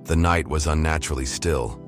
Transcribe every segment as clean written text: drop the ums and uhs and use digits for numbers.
The night was unnaturally still,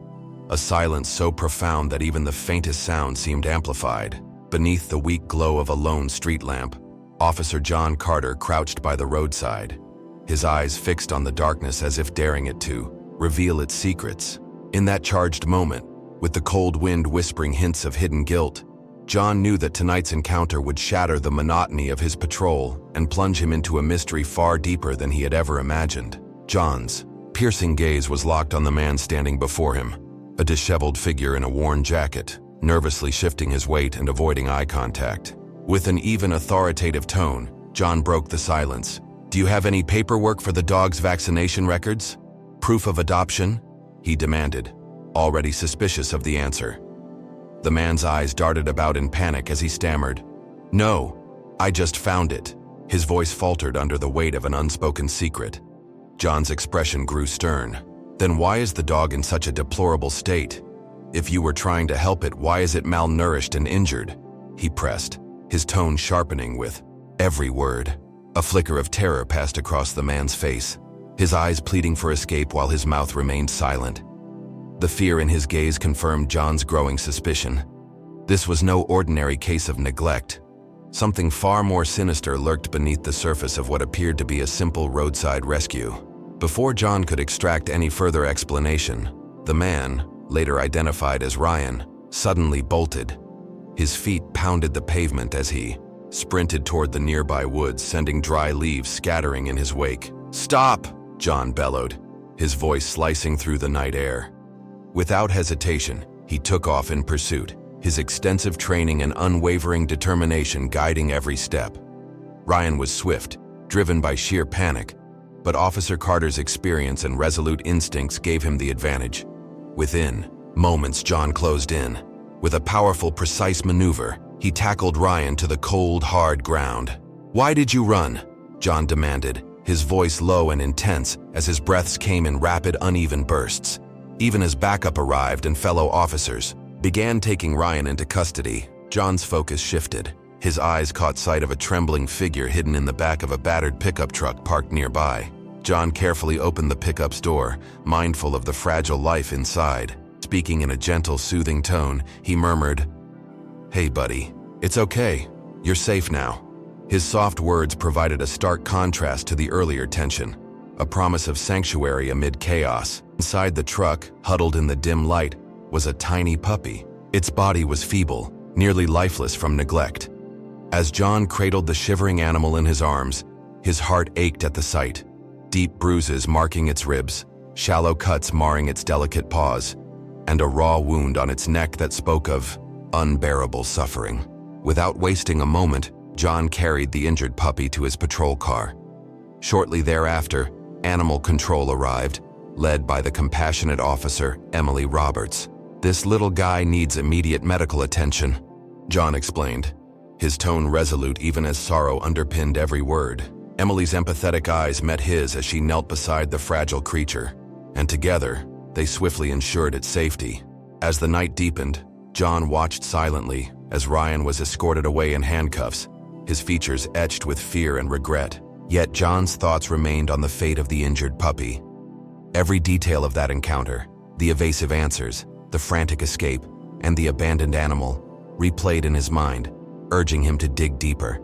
a silence so profound that even the faintest sound seemed amplified. Beneath the weak glow of a lone street lamp, Officer John Carter crouched by the roadside, his eyes fixed on the darkness as if daring it to reveal its secrets. In that charged moment, with the cold wind whispering hints of hidden guilt, John knew that tonight's encounter would shatter the monotony of his patrol and plunge him into a mystery far deeper than he had ever imagined. John's piercing gaze was locked on the man standing before him, a disheveled figure in a worn jacket, nervously shifting his weight and avoiding eye contact. With an even authoritative tone, John broke the silence. "Do you have any paperwork for the dog's vaccination records? Proof of adoption?" he demanded, already suspicious of the answer. The man's eyes darted about in panic as he stammered, "No, I just found it." His voice faltered under the weight of an unspoken secret. John's expression grew stern. "Then why is the dog in such a deplorable state? If you were trying to help it, why is it malnourished and injured?" he pressed, his tone sharpening with every word. A flicker of terror passed across the man's face, his eyes pleading for escape while his mouth remained silent. The fear in his gaze confirmed John's growing suspicion. This was no ordinary case of neglect. Something far more sinister lurked beneath the surface of what appeared to be a simple roadside rescue. Before John could extract any further explanation, the man, later identified as Ryan, suddenly bolted. His feet pounded the pavement as he sprinted toward the nearby woods, sending dry leaves scattering in his wake. "Stop!" John bellowed, his voice slicing through the night air. Without hesitation, he took off in pursuit, his extensive training and unwavering determination guiding every step. Ryan was swift, driven by sheer panic, but Officer Carter's experience and resolute instincts gave him the advantage. Within moments, John closed in. With a powerful, precise maneuver, he tackled Ryan to the cold, hard ground. "Why did you run?" John demanded, his voice low and intense as his breaths came in rapid, uneven bursts. Even as backup arrived and fellow officers began taking Ryan into custody, John's focus shifted. His eyes caught sight of a trembling figure hidden in the back of a battered pickup truck parked nearby. John carefully opened the pickup's door, mindful of the fragile life inside. Speaking in a gentle, soothing tone, he murmured, "Hey, buddy, it's okay. You're safe now." His soft words provided a stark contrast to the earlier tension, a promise of sanctuary amid chaos. Inside the truck, huddled in the dim light, was a tiny puppy. Its body was feeble, nearly lifeless from neglect. As John cradled the shivering animal in his arms, his heart ached at the sight. Deep bruises marking its ribs, shallow cuts marring its delicate paws, and a raw wound on its neck that spoke of unbearable suffering. Without wasting a moment, John carried the injured puppy to his patrol car. Shortly thereafter, Animal Control arrived, led by the compassionate officer, Emily Roberts. "This little guy needs immediate medical attention," John explained, his tone resolute even as sorrow underpinned every word. Emily's empathetic eyes met his as she knelt beside the fragile creature, and together, they swiftly ensured its safety. As the night deepened, John watched silently as Ryan was escorted away in handcuffs, his features etched with fear and regret. Yet John's thoughts remained on the fate of the injured puppy. Every detail of that encounter, the evasive answers, the frantic escape, and the abandoned animal, replayed in his mind, urging him to dig deeper.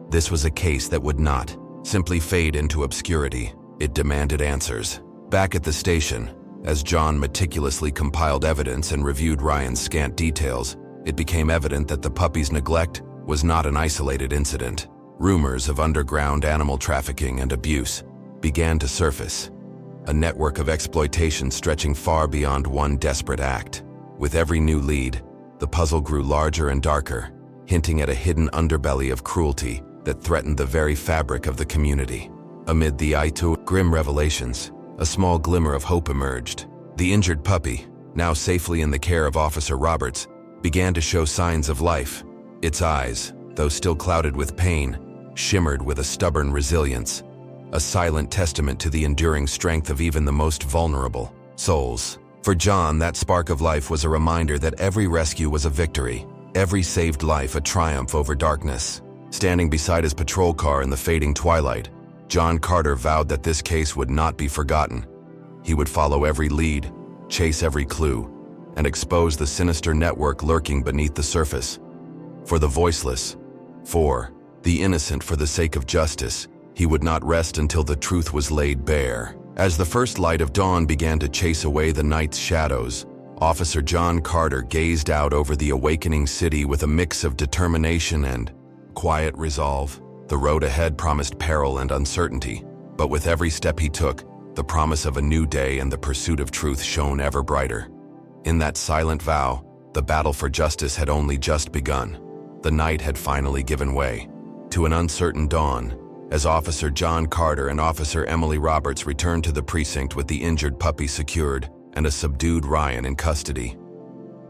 This was a case that would not simply fade into obscurity. It demanded answers. Back at the station, as John meticulously compiled evidence and reviewed Ryan's scant details, it became evident that the puppy's neglect was not an isolated incident. Rumors of underground animal trafficking and abuse began to surface, a network of exploitation stretching far beyond one desperate act. With every new lead, the puzzle grew larger and darker, hinting at a hidden underbelly of cruelty that threatened the very fabric of the community. Amid the grim revelations, a small glimmer of hope emerged. The injured puppy, now safely in the care of Officer Roberts, began to show signs of life. Its eyes, though still clouded with pain, shimmered with a stubborn resilience, a silent testament to the enduring strength of even the most vulnerable souls. For John, that spark of life was a reminder that every rescue was a victory, every saved life a triumph over darkness. Standing beside his patrol car in the fading twilight, John Carter vowed that this case would not be forgotten. He would follow every lead, chase every clue, and expose the sinister network lurking beneath the surface. For the voiceless, for the innocent, for the sake of justice, he would not rest until the truth was laid bare. As the first light of dawn began to chase away the night's shadows, Officer John Carter gazed out over the awakening city with a mix of determination and quiet resolve. The road ahead promised peril and uncertainty, but with every step he took, the promise of a new day and the pursuit of truth shone ever brighter. In that silent vow, the battle for justice had only just begun. The night had finally given way to an uncertain dawn, as Officer John Carter and Officer Emily Roberts returned to the precinct with the injured puppy secured and a subdued Ryan in custody.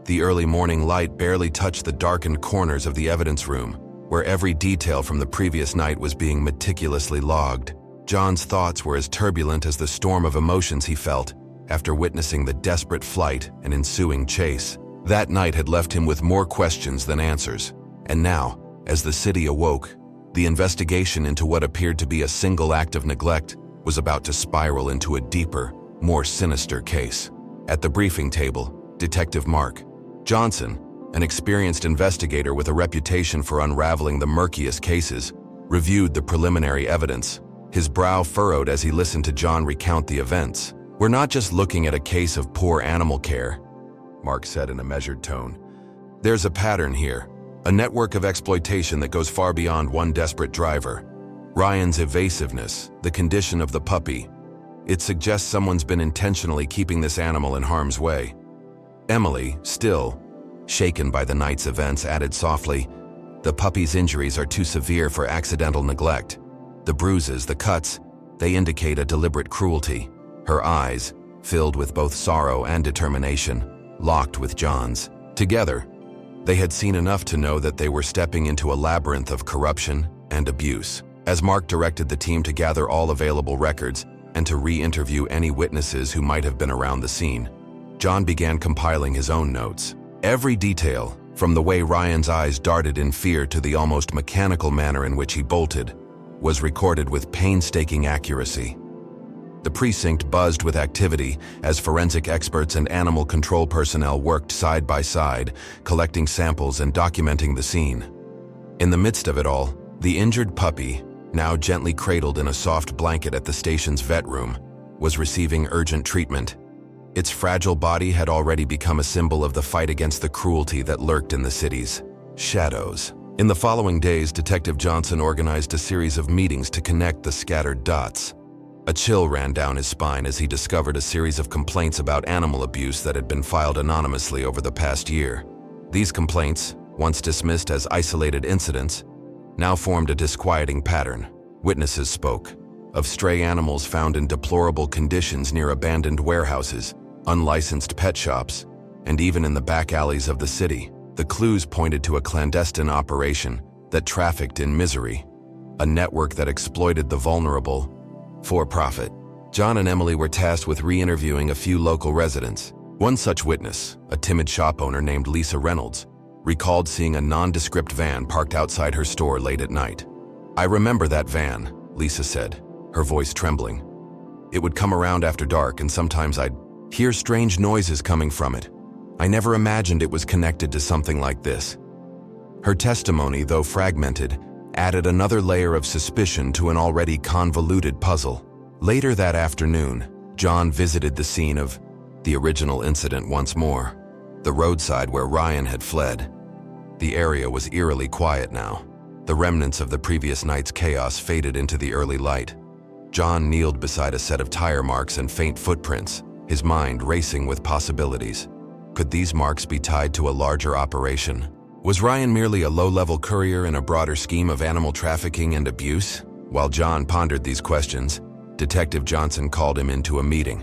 The early morning light barely touched the darkened corners of the evidence room, where every detail from the previous night was being meticulously logged. John's thoughts were as turbulent as the storm of emotions he felt after witnessing the desperate flight and ensuing chase. That night had left him with more questions than answers, and now, as the city awoke, the investigation into what appeared to be a single act of neglect was about to spiral into a deeper, more sinister case. At the briefing table, Detective Mark Johnson, an experienced investigator with a reputation for unraveling the murkiest cases, reviewed the preliminary evidence. His brow furrowed as he listened to John recount the events. "We're not just looking at a case of poor animal care," Mark said in a measured tone. "There's a pattern here. A network of exploitation that goes far beyond one desperate driver. Ryan's evasiveness, the condition of the puppy. It suggests someone's been intentionally keeping this animal in harm's way." Emily, still shaken by the night's events, added softly, "The puppy's injuries are too severe for accidental neglect. The bruises, the cuts, they indicate a deliberate cruelty." Her eyes, filled with both sorrow and determination, locked with John's. Together, they had seen enough to know that they were stepping into a labyrinth of corruption and abuse. As Mark directed the team to gather all available records and to re-interview any witnesses who might have been around the scene, John began compiling his own notes. Every detail, from the way Ryan's eyes darted in fear to the almost mechanical manner in which he bolted, was recorded with painstaking accuracy. The precinct buzzed with activity as forensic experts and animal control personnel worked side by side, collecting samples and documenting the scene. In the midst of it all, the injured puppy, now gently cradled in a soft blanket at the station's vet room, was receiving urgent treatment. Its fragile body had already become a symbol of the fight against the cruelty that lurked in the city's shadows. In the following days, Detective Johnson organized a series of meetings to connect the scattered dots. A chill ran down his spine as he discovered a series of complaints about animal abuse that had been filed anonymously over the past year. These complaints, once dismissed as isolated incidents, now formed a disquieting pattern. Witnesses spoke of stray animals found in deplorable conditions near abandoned warehouses, unlicensed pet shops, and even in the back alleys of the city. The clues pointed to a clandestine operation that trafficked in misery, a network that exploited the vulnerable for profit. John and Emily were tasked with re-interviewing a few local residents. One such witness, a timid shop owner named Lisa Reynolds, recalled seeing a nondescript van parked outside her store late at night. "I remember that van," Lisa said, her voice trembling. "It would come around after dark, and sometimes I'd hear strange noises coming from it. I never imagined it was connected to something like this." Her testimony, though fragmented, added another layer of suspicion to an already convoluted puzzle. Later that afternoon, John visited the scene of the original incident once more, the roadside where Ryan had fled. The area was eerily quiet now. The remnants of the previous night's chaos faded into the early light. John kneeled beside a set of tire marks and faint footprints, his mind racing with possibilities. Could these marks be tied to a larger operation? Was Ryan merely a low-level courier in a broader scheme of animal trafficking and abuse? While John pondered these questions, Detective Johnson called him into a meeting.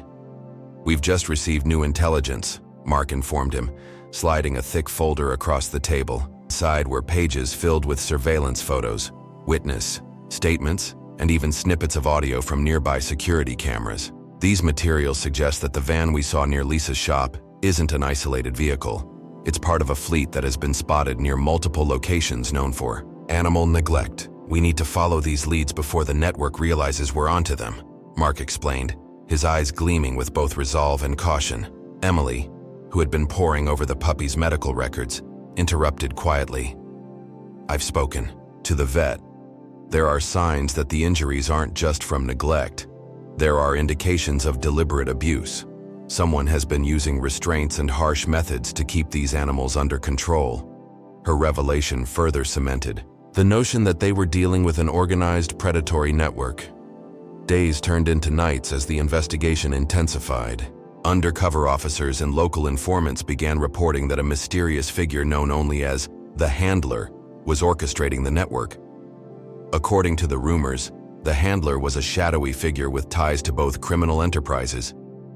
"We've just received new intelligence," Mark informed him, sliding a thick folder across the table. Inside were pages filled with surveillance photos, witness statements, and even snippets of audio from nearby security cameras. These materials suggest that the van we saw near Lisa's shop isn't an isolated vehicle. It's part of a fleet that has been spotted near multiple locations known for animal neglect. "We need to follow these leads before the network realizes we're onto them," Mark explained, his eyes gleaming with both resolve and caution. Emily, who had been poring over the puppy's medical records, interrupted quietly. "I've spoken to the vet. There are signs that the injuries aren't just from neglect. There are indications of deliberate abuse. Someone has been using restraints and harsh methods to keep these animals under control." Her revelation further cemented the notion that they were dealing with an organized predatory network. Days turned into nights as the investigation intensified. Undercover officers and local informants began reporting that a mysterious figure known only as the Handler was orchestrating the network. According to the rumors, the Handler was a shadowy figure with ties to both criminal enterprises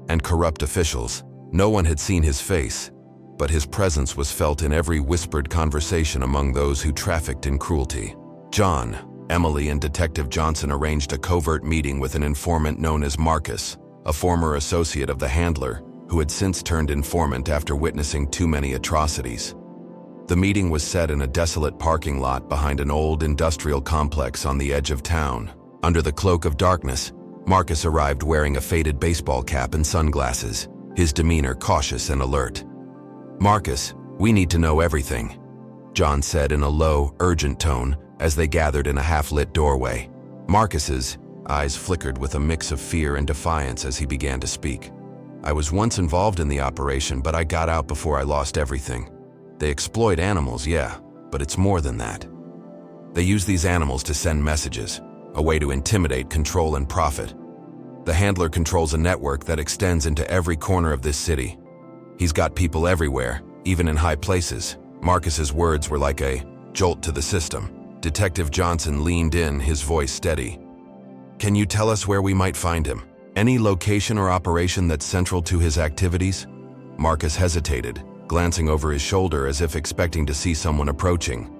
and corrupt officials. No one had seen his face, but his presence was felt in every whispered conversation among those who trafficked in cruelty. John, Emily, and Detective Johnson arranged a covert meeting with an informant known as Marcus, a former associate of the Handler, who had since turned informant after witnessing too many atrocities. The meeting was set in a desolate parking lot behind an old industrial complex on the edge of town. Under the cloak of darkness, Marcus arrived wearing a faded baseball cap and sunglasses, his demeanor cautious and alert. "Marcus, we need to know everything," John said in a low, urgent tone as they gathered in a half-lit doorway. Marcus's eyes flickered with a mix of fear and defiance as he began to speak. "I was once involved in the operation, but I got out before I lost everything. They exploit animals, yeah, but it's more than that. They use these animals to send messages, a way to intimidate, control, and profit. The Handler controls a network that extends into every corner of this city. He's got people everywhere, even in high places." Marcus's words were like a jolt to the system. Detective Johnson leaned in, his voice steady. "Can you tell us where we might find him? Any location or operation that's central to his activities?" Marcus hesitated, glancing over his shoulder as if expecting to see someone approaching.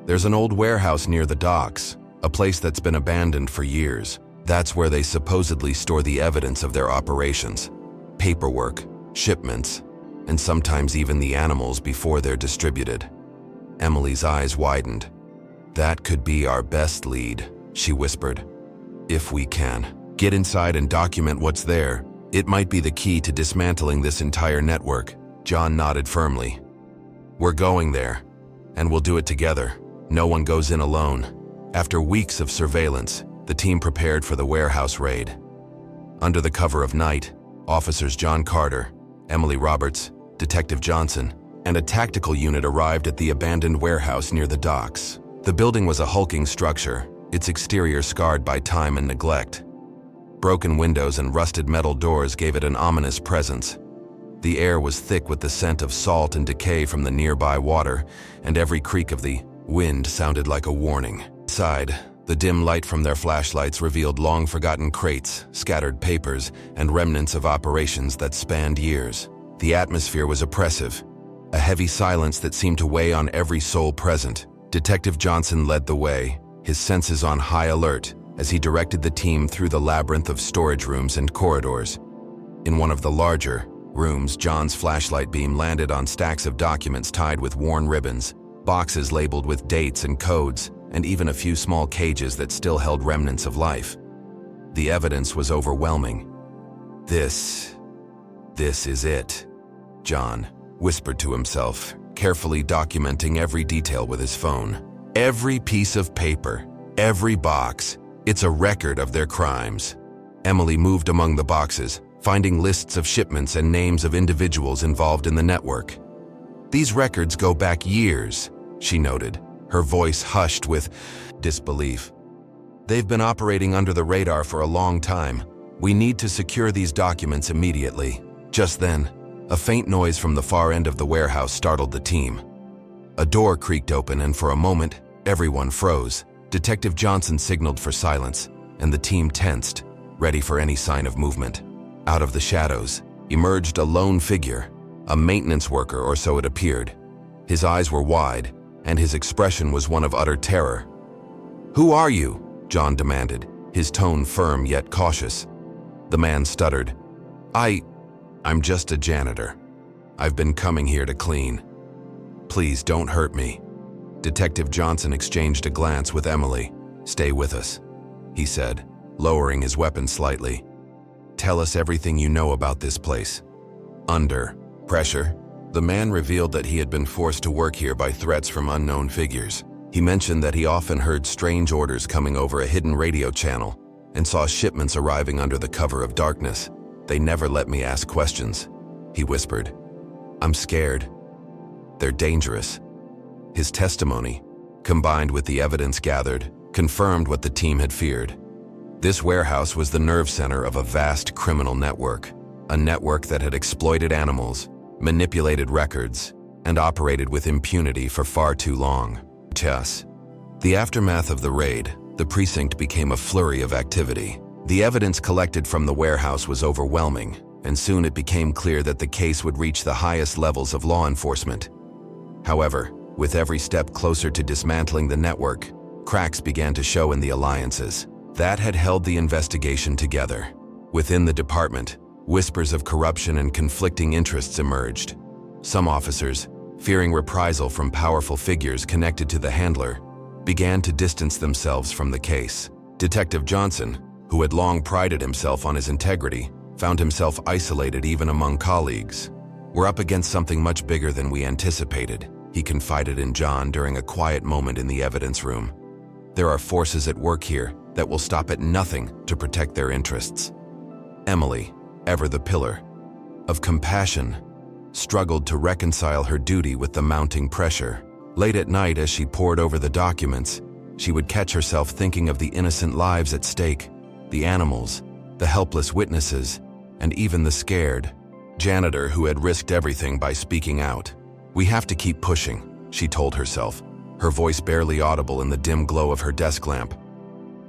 "There's an old warehouse near the docks, a place that's been abandoned for years. That's where they supposedly store the evidence of their operations. Paperwork, shipments, and sometimes even the animals before they're distributed." Emily's eyes widened. "That could be our best lead," she whispered. "If we can get inside and document what's there, it might be the key to dismantling this entire network." John nodded firmly. "We're going there, and we'll do it together. No one goes in alone." After weeks of surveillance, the team prepared for the warehouse raid. Under the cover of night, officers John Carter, Emily Roberts, Detective Johnson, and a tactical unit arrived at the abandoned warehouse near the docks. The building was a hulking structure, its exterior scarred by time and neglect. Broken windows and rusted metal doors gave it an ominous presence. The air was thick with the scent of salt and decay from the nearby water, and every creak of the wind sounded like a warning. Inside, the dim light from their flashlights revealed long-forgotten crates, scattered papers, and remnants of operations that spanned years. The atmosphere was oppressive, a heavy silence that seemed to weigh on every soul present. Detective Johnson led the way, his senses on high alert, as he directed the team through the labyrinth of storage rooms and corridors. In one of the larger rooms, John's flashlight beam landed on stacks of documents tied with worn ribbons, boxes labeled with dates and codes, and even a few small cages that still held remnants of life. The evidence was overwhelming. This is it," John whispered to himself, carefully documenting every detail with his phone. "Every piece of paper, every box, it's a record of their crimes." Emily moved among the boxes, finding lists of shipments and names of individuals involved in the network. "These records go back years," she noted, her voice hushed with disbelief. "They've been operating under the radar for a long time. We need to secure these documents immediately." Just then, a faint noise from the far end of the warehouse startled the team. A door creaked open, and for a moment, everyone froze. Detective Johnson signaled for silence, and the team tensed, ready for any sign of movement. Out of the shadows emerged a lone figure, a maintenance worker, or so it appeared. His eyes were wide, and his expression was one of utter terror. "Who are you?" John demanded, his tone firm yet cautious. The man stuttered. I'm just a janitor. I've been coming here to clean. Please don't hurt me." Detective Johnson exchanged a glance with Emily. "Stay with us," he said, lowering his weapon slightly. Tell us everything you know about this place." Under pressure, the man revealed that he had been forced to work here by threats from unknown figures. He mentioned that he often heard strange orders coming over a hidden radio channel and saw shipments arriving under the cover of darkness. "They never let me ask questions," he whispered. "I'm scared. They're dangerous." His testimony, combined with the evidence gathered, confirmed what the team had feared. This warehouse was the nerve center of a vast criminal network, a network that had exploited animals, manipulated records, and operated with impunity for far too long. The aftermath of the raid, the precinct became a flurry of activity. The evidence collected from the warehouse was overwhelming, and soon it became clear that the case would reach the highest levels of law enforcement. However, with every step closer to dismantling the network, cracks began to show in the alliances that had held the investigation together. Within the department, whispers of corruption and conflicting interests emerged. Some officers, fearing reprisal from powerful figures connected to the handler, began to distance themselves from the case. Detective Johnson, who had long prided himself on his integrity, found himself isolated even among colleagues. "We're up against something much bigger than we anticipated," he confided in John during a quiet moment in the evidence room. "There are forces at work here that will stop at nothing to protect their interests." Emily, ever the pillar of compassion, struggled to reconcile her duty with the mounting pressure. Late at night, as she pored over the documents, she would catch herself thinking of the innocent lives at stake, the animals, the helpless witnesses, and even the scared janitor who had risked everything by speaking out. "We have to keep pushing," she told herself, her voice barely audible in the dim glow of her desk lamp.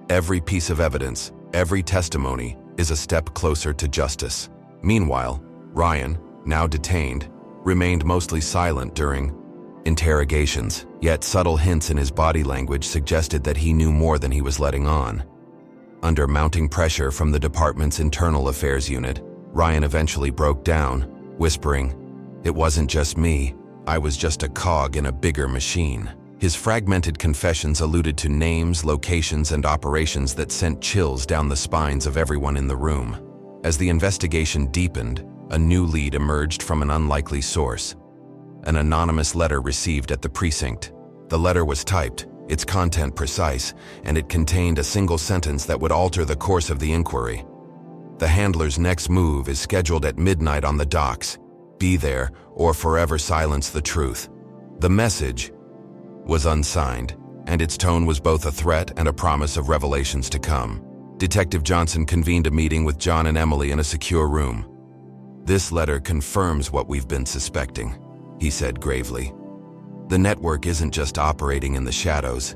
"Every piece of evidence, every testimony, is a step closer to justice." Meanwhile, Ryan, now detained, remained mostly silent during interrogations, yet subtle hints in his body language suggested that he knew more than he was letting on. Under mounting pressure from the department's internal affairs unit, Ryan eventually broke down, whispering, "It wasn't just me. I was just a cog in a bigger machine." His fragmented confessions alluded to names, locations, and operations that sent chills down the spines of everyone in the room. As the investigation deepened, a new lead emerged from an unlikely source. An anonymous letter received at the precinct. The letter was typed, its content precise, and it contained a single sentence that would alter the course of the inquiry. "The handler's next move is scheduled at midnight on the docks. Be there or forever silence the truth." The message was unsigned, and its tone was both a threat and a promise of revelations to come. Detective Johnson convened a meeting with John and Emily in a secure room. "This letter confirms what we've been suspecting," he said gravely. "The network isn't just operating in the shadows.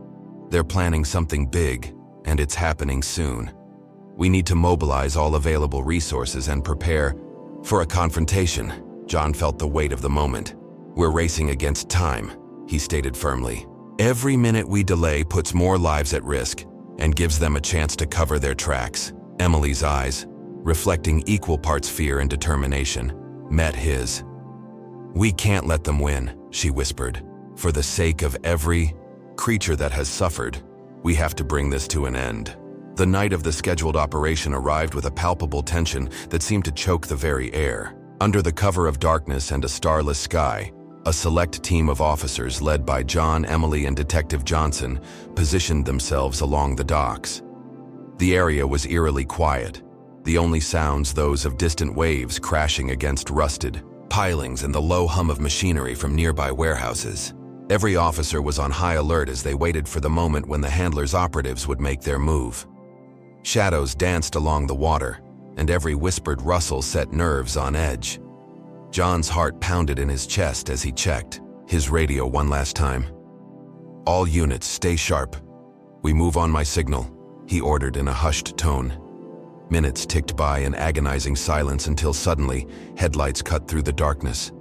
They're planning something big, and it's happening soon. We need to mobilize all available resources and prepare for a confrontation." John felt the weight of the moment. "We're racing against time," he stated firmly. "Every minute we delay puts more lives at risk and gives them a chance to cover their tracks." Emily's eyes, reflecting equal parts fear and determination, met his. "We can't let them win," she whispered. "For the sake of every creature that has suffered, we have to bring this to an end." The night of the scheduled operation arrived with a palpable tension that seemed to choke the very air. Under the cover of darkness and a starless sky, a select team of officers led by John, Emily, and Detective Johnson positioned themselves along the docks. The area was eerily quiet, the only sounds those of distant waves crashing against rusted pilings and the low hum of machinery from nearby warehouses. Every officer was on high alert as they waited for the moment when the handler's operatives would make their move. Shadows danced along the water, and every whispered rustle set nerves on edge. John's heart pounded in his chest as he checked his radio one last time. "All units, stay sharp. We move on my signal," he ordered in a hushed tone. Minutes ticked by in agonizing silence until suddenly, headlights cut through the darkness.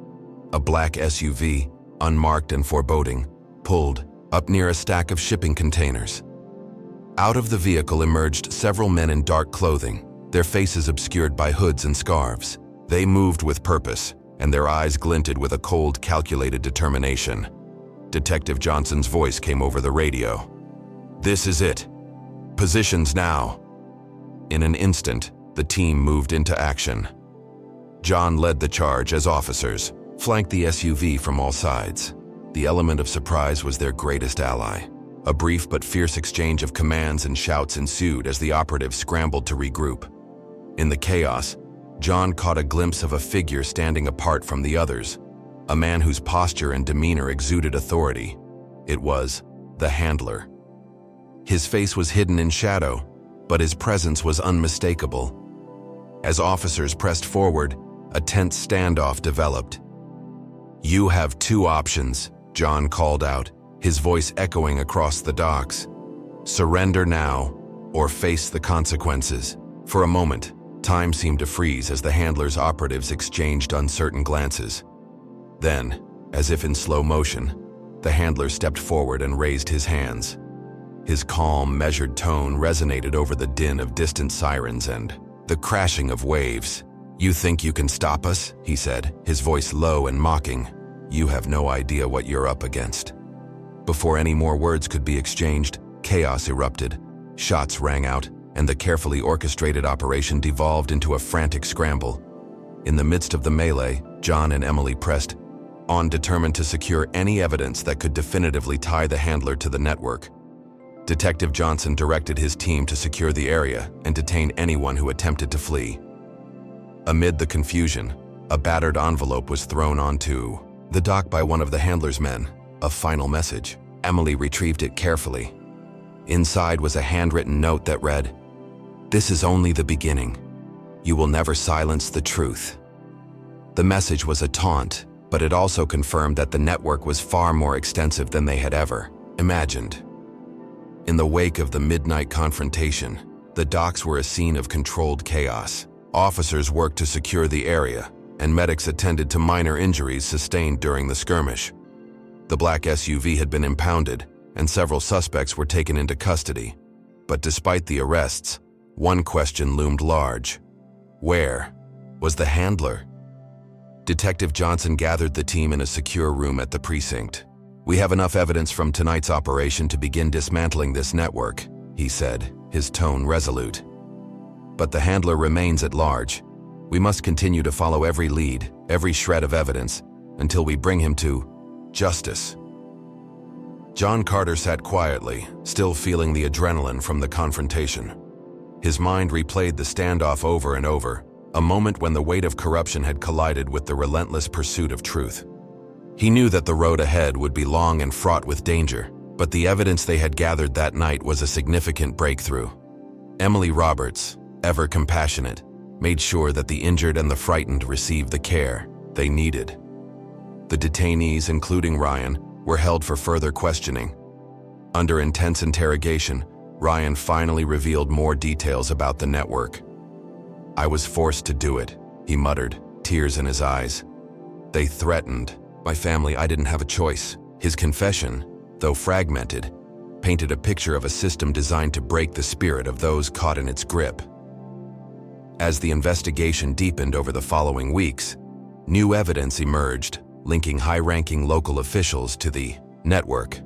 A black SUV, unmarked and foreboding, pulled up near a stack of shipping containers. Out of the vehicle emerged several men in dark clothing, their faces obscured by hoods and scarves. They moved with purpose, and their eyes glinted with a cold, calculated determination. Detective Johnson's voice came over the radio. "This is it. Positions now." In an instant, the team moved into action. John led the charge as officers flanked the SUV from all sides. The element of surprise was their greatest ally. A brief but fierce exchange of commands and shouts ensued as the operatives scrambled to regroup. In the chaos, John caught a glimpse of a figure standing apart from the others, a man whose posture and demeanor exuded authority. It was the handler. His face was hidden in shadow, but his presence was unmistakable. As officers pressed forward, a tense standoff developed. "You have two options," John called out, his voice echoing across the docks. "Surrender now, or face the consequences." For a moment, time seemed to freeze as the handler's operatives exchanged uncertain glances. Then, as if in slow motion, the handler stepped forward and raised his hands. His calm, measured tone resonated over the din of distant sirens and the crashing of waves. "You think you can stop us?" he said, his voice low and mocking. "You have no idea what you're up against." Before any more words could be exchanged, chaos erupted. Shots rang out, and the carefully orchestrated operation devolved into a frantic scramble. In the midst of the melee, John and Emily pressed on, determined to secure any evidence that could definitively tie the handler to the network. Detective Johnson directed his team to secure the area and detain anyone who attempted to flee. Amid the confusion, a battered envelope was thrown onto the dock by one of the handler's men, a final message. Emily retrieved it carefully. Inside was a handwritten note that read, "This is only the beginning. You will never silence the truth." The message was a taunt, but it also confirmed that the network was far more extensive than they had ever imagined. In the wake of the midnight confrontation, the docks were a scene of controlled chaos. Officers worked to secure the area, and medics attended to minor injuries sustained during the skirmish. The black SUV had been impounded, and several suspects were taken into custody. But despite the arrests, one question loomed large. Where was the handler? Detective Johnson gathered the team in a secure room at the precinct. "We have enough evidence from tonight's operation to begin dismantling this network," he said, his tone resolute. "But the handler remains at large. We must continue to follow every lead, every shred of evidence, until we bring him to justice." John Carter sat quietly, still feeling the adrenaline from the confrontation. His mind replayed the standoff over and over, a moment when the weight of corruption had collided with the relentless pursuit of truth. He knew that the road ahead would be long and fraught with danger, but the evidence they had gathered that night was a significant breakthrough. Emily Roberts, ever compassionate, made sure that the injured and the frightened received the care they needed. The detainees, including Ryan, were held for further questioning. Under intense interrogation, Ryan finally revealed more details about the network. "I was forced to do it," he muttered, tears in his eyes. "They threatened my family. I didn't have a choice." His confession, though fragmented, painted a picture of a system designed to break the spirit of those caught in its grip. As the investigation deepened over the following weeks, new evidence emerged, linking high-ranking local officials to the network.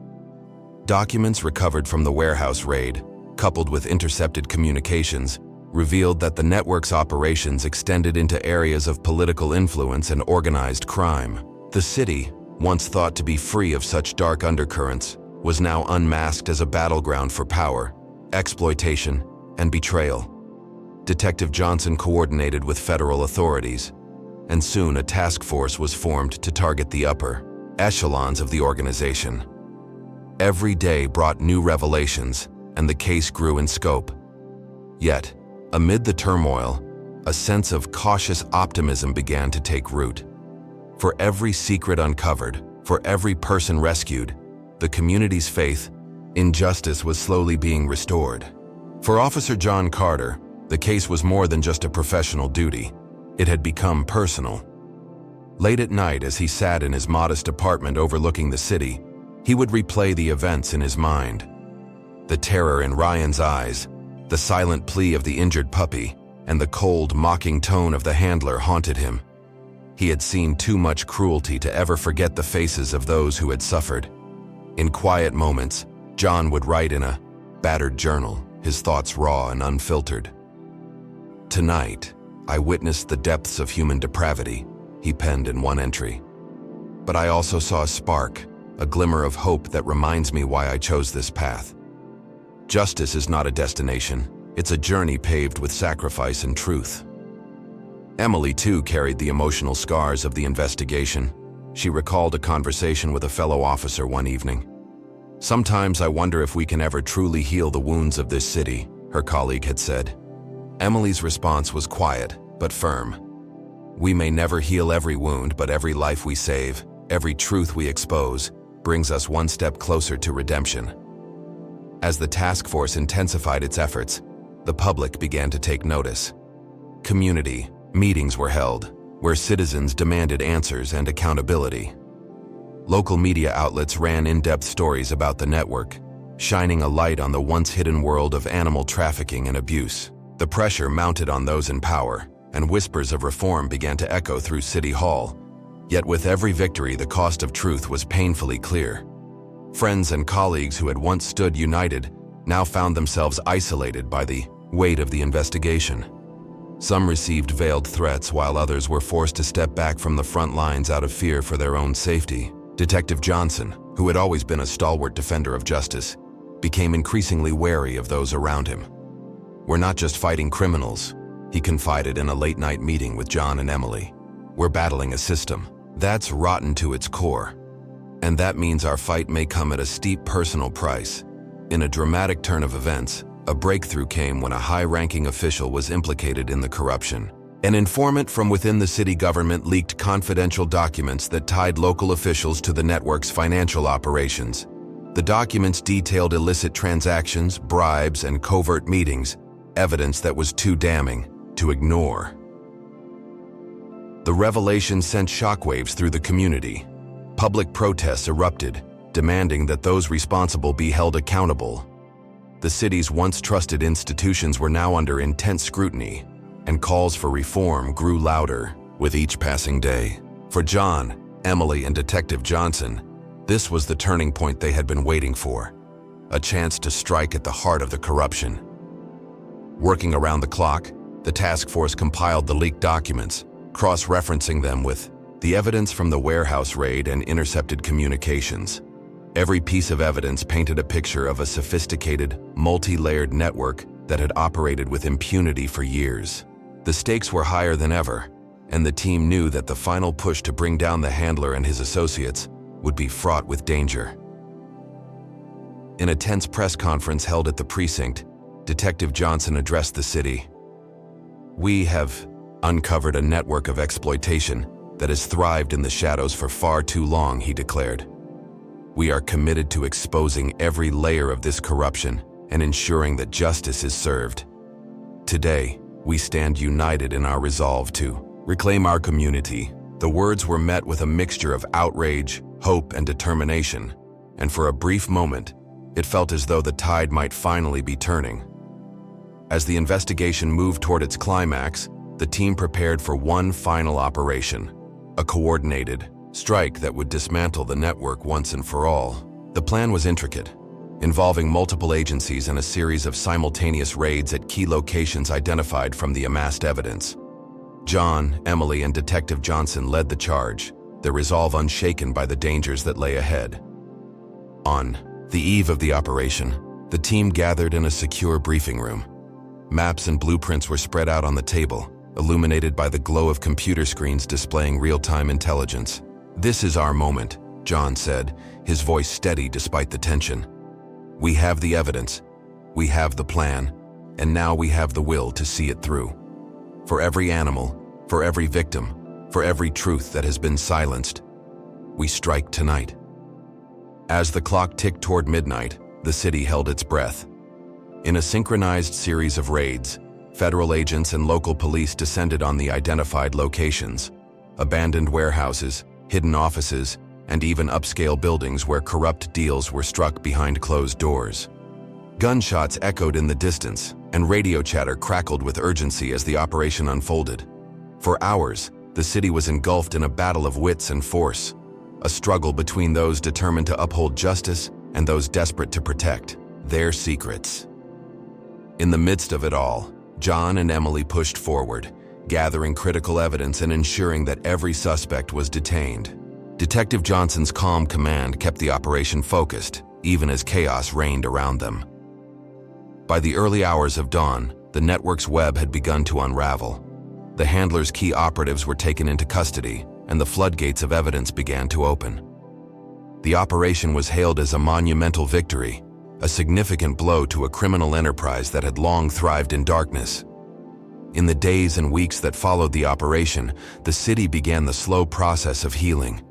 Documents recovered from the warehouse raid, coupled with intercepted communications, revealed that the network's operations extended into areas of political influence and organized crime. The city, once thought to be free of such dark undercurrents, was now unmasked as a battleground for power, exploitation, and betrayal. Detective Johnson coordinated with federal authorities, and soon a task force was formed to target the upper echelons of the organization. Every day brought new revelations, and the case grew in scope. Yet, amid the turmoil, a sense of cautious optimism began to take root. For every secret uncovered, for every person rescued, the community's faith in justice was slowly being restored. For Officer John Carter, the case was more than just a professional duty. It had become personal. Late at night, as he sat in his modest apartment overlooking the city, he would replay the events in his mind. The terror in Ryan's eyes, the silent plea of the injured puppy, and the cold, mocking tone of the handler haunted him. He had seen too much cruelty to ever forget the faces of those who had suffered. In quiet moments, John would write in a battered journal, his thoughts raw and unfiltered. "Tonight, I witnessed the depths of human depravity," he penned in one entry. "But I also saw a spark, a glimmer of hope that reminds me why I chose this path. Justice is not a destination, it's a journey paved with sacrifice and truth." Emily, too, carried the emotional scars of the investigation. She recalled a conversation with a fellow officer one evening. "Sometimes I wonder if we can ever truly heal the wounds of this city," her colleague had said. Emily's response was quiet, but firm. "We may never heal every wound, but every life we save, every truth we expose, brings us one step closer to redemption." As the task force intensified its efforts, the public began to take notice. Community meetings were held, where citizens demanded answers and accountability. Local media outlets ran in-depth stories about the network, shining a light on the once-hidden world of animal trafficking and abuse. The pressure mounted on those in power, and whispers of reform began to echo through City Hall. Yet with every victory, the cost of truth was painfully clear. Friends and colleagues who had once stood united now found themselves isolated by the weight of the investigation. Some received veiled threats, while others were forced to step back from the front lines out of fear for their own safety. Detective Johnson, who had always been a stalwart defender of justice, became increasingly wary of those around him. "We're not just fighting criminals," he confided in a late-night meeting with John and Emily. "We're battling a system that's rotten to its core. And that means our fight may come at a steep personal price." In a dramatic turn of events, a breakthrough came when a high-ranking official was implicated in the corruption. An informant from within the city government leaked confidential documents that tied local officials to the network's financial operations. The documents detailed illicit transactions, bribes, and covert meetings, evidence that was too damning to ignore. The revelation sent shockwaves through the community. Public protests erupted, demanding that those responsible be held accountable. The city's once trusted institutions were now under intense scrutiny, and calls for reform grew louder with each passing day. For John, Emily, and Detective Johnson, this was the turning point they had been waiting for, a chance to strike at the heart of the corruption. Working around the clock, the task force compiled the leaked documents, cross-referencing them with the evidence from the warehouse raid and intercepted communications. Every piece of evidence painted a picture of a sophisticated, multi-layered network that had operated with impunity for years. The stakes were higher than ever, and the team knew that the final push to bring down the handler and his associates would be fraught with danger. In a tense press conference held at the precinct, Detective Johnson addressed the city. "We have uncovered a network of exploitation that has thrived in the shadows for far too long," he declared. "We are committed to exposing every layer of this corruption and ensuring that justice is served. Today, we stand united in our resolve to reclaim our community." The words were met with a mixture of outrage, hope, and determination, and for a brief moment, it felt as though the tide might finally be turning. As the investigation moved toward its climax, the team prepared for one final operation, a coordinated strike that would dismantle the network once and for all. The plan was intricate, involving multiple agencies and a series of simultaneous raids at key locations identified from the amassed evidence. John, Emily, and Detective Johnson led the charge, their resolve unshaken by the dangers that lay ahead. On the eve of the operation, the team gathered in a secure briefing room. Maps and blueprints were spread out on the table, illuminated by the glow of computer screens displaying real-time intelligence. "This is our moment," John said, his voice steady despite the tension. "We have the evidence, we have the plan, and now we have the will to see it through. For every animal, for every victim, for every truth that has been silenced, we strike tonight." As the clock ticked toward midnight, the city held its breath. In a synchronized series of raids, federal agents and local police descended on the identified locations: abandoned warehouses, hidden offices, and even upscale buildings where corrupt deals were struck behind closed doors. Gunshots echoed in the distance, and radio chatter crackled with urgency as the operation unfolded. For hours, the city was engulfed in a battle of wits and force, a struggle between those determined to uphold justice and those desperate to protect their secrets. In the midst of it all, John and Emily pushed forward, gathering critical evidence and ensuring that every suspect was detained. Detective Johnson's calm command kept the operation focused, even as chaos reigned around them. By the early hours of dawn, the network's web had begun to unravel. The handler's key operatives were taken into custody, and the floodgates of evidence began to open. The operation was hailed as a monumental victory, a significant blow to a criminal enterprise that had long thrived in darkness. In the days and weeks that followed the operation, the city began the slow process of healing.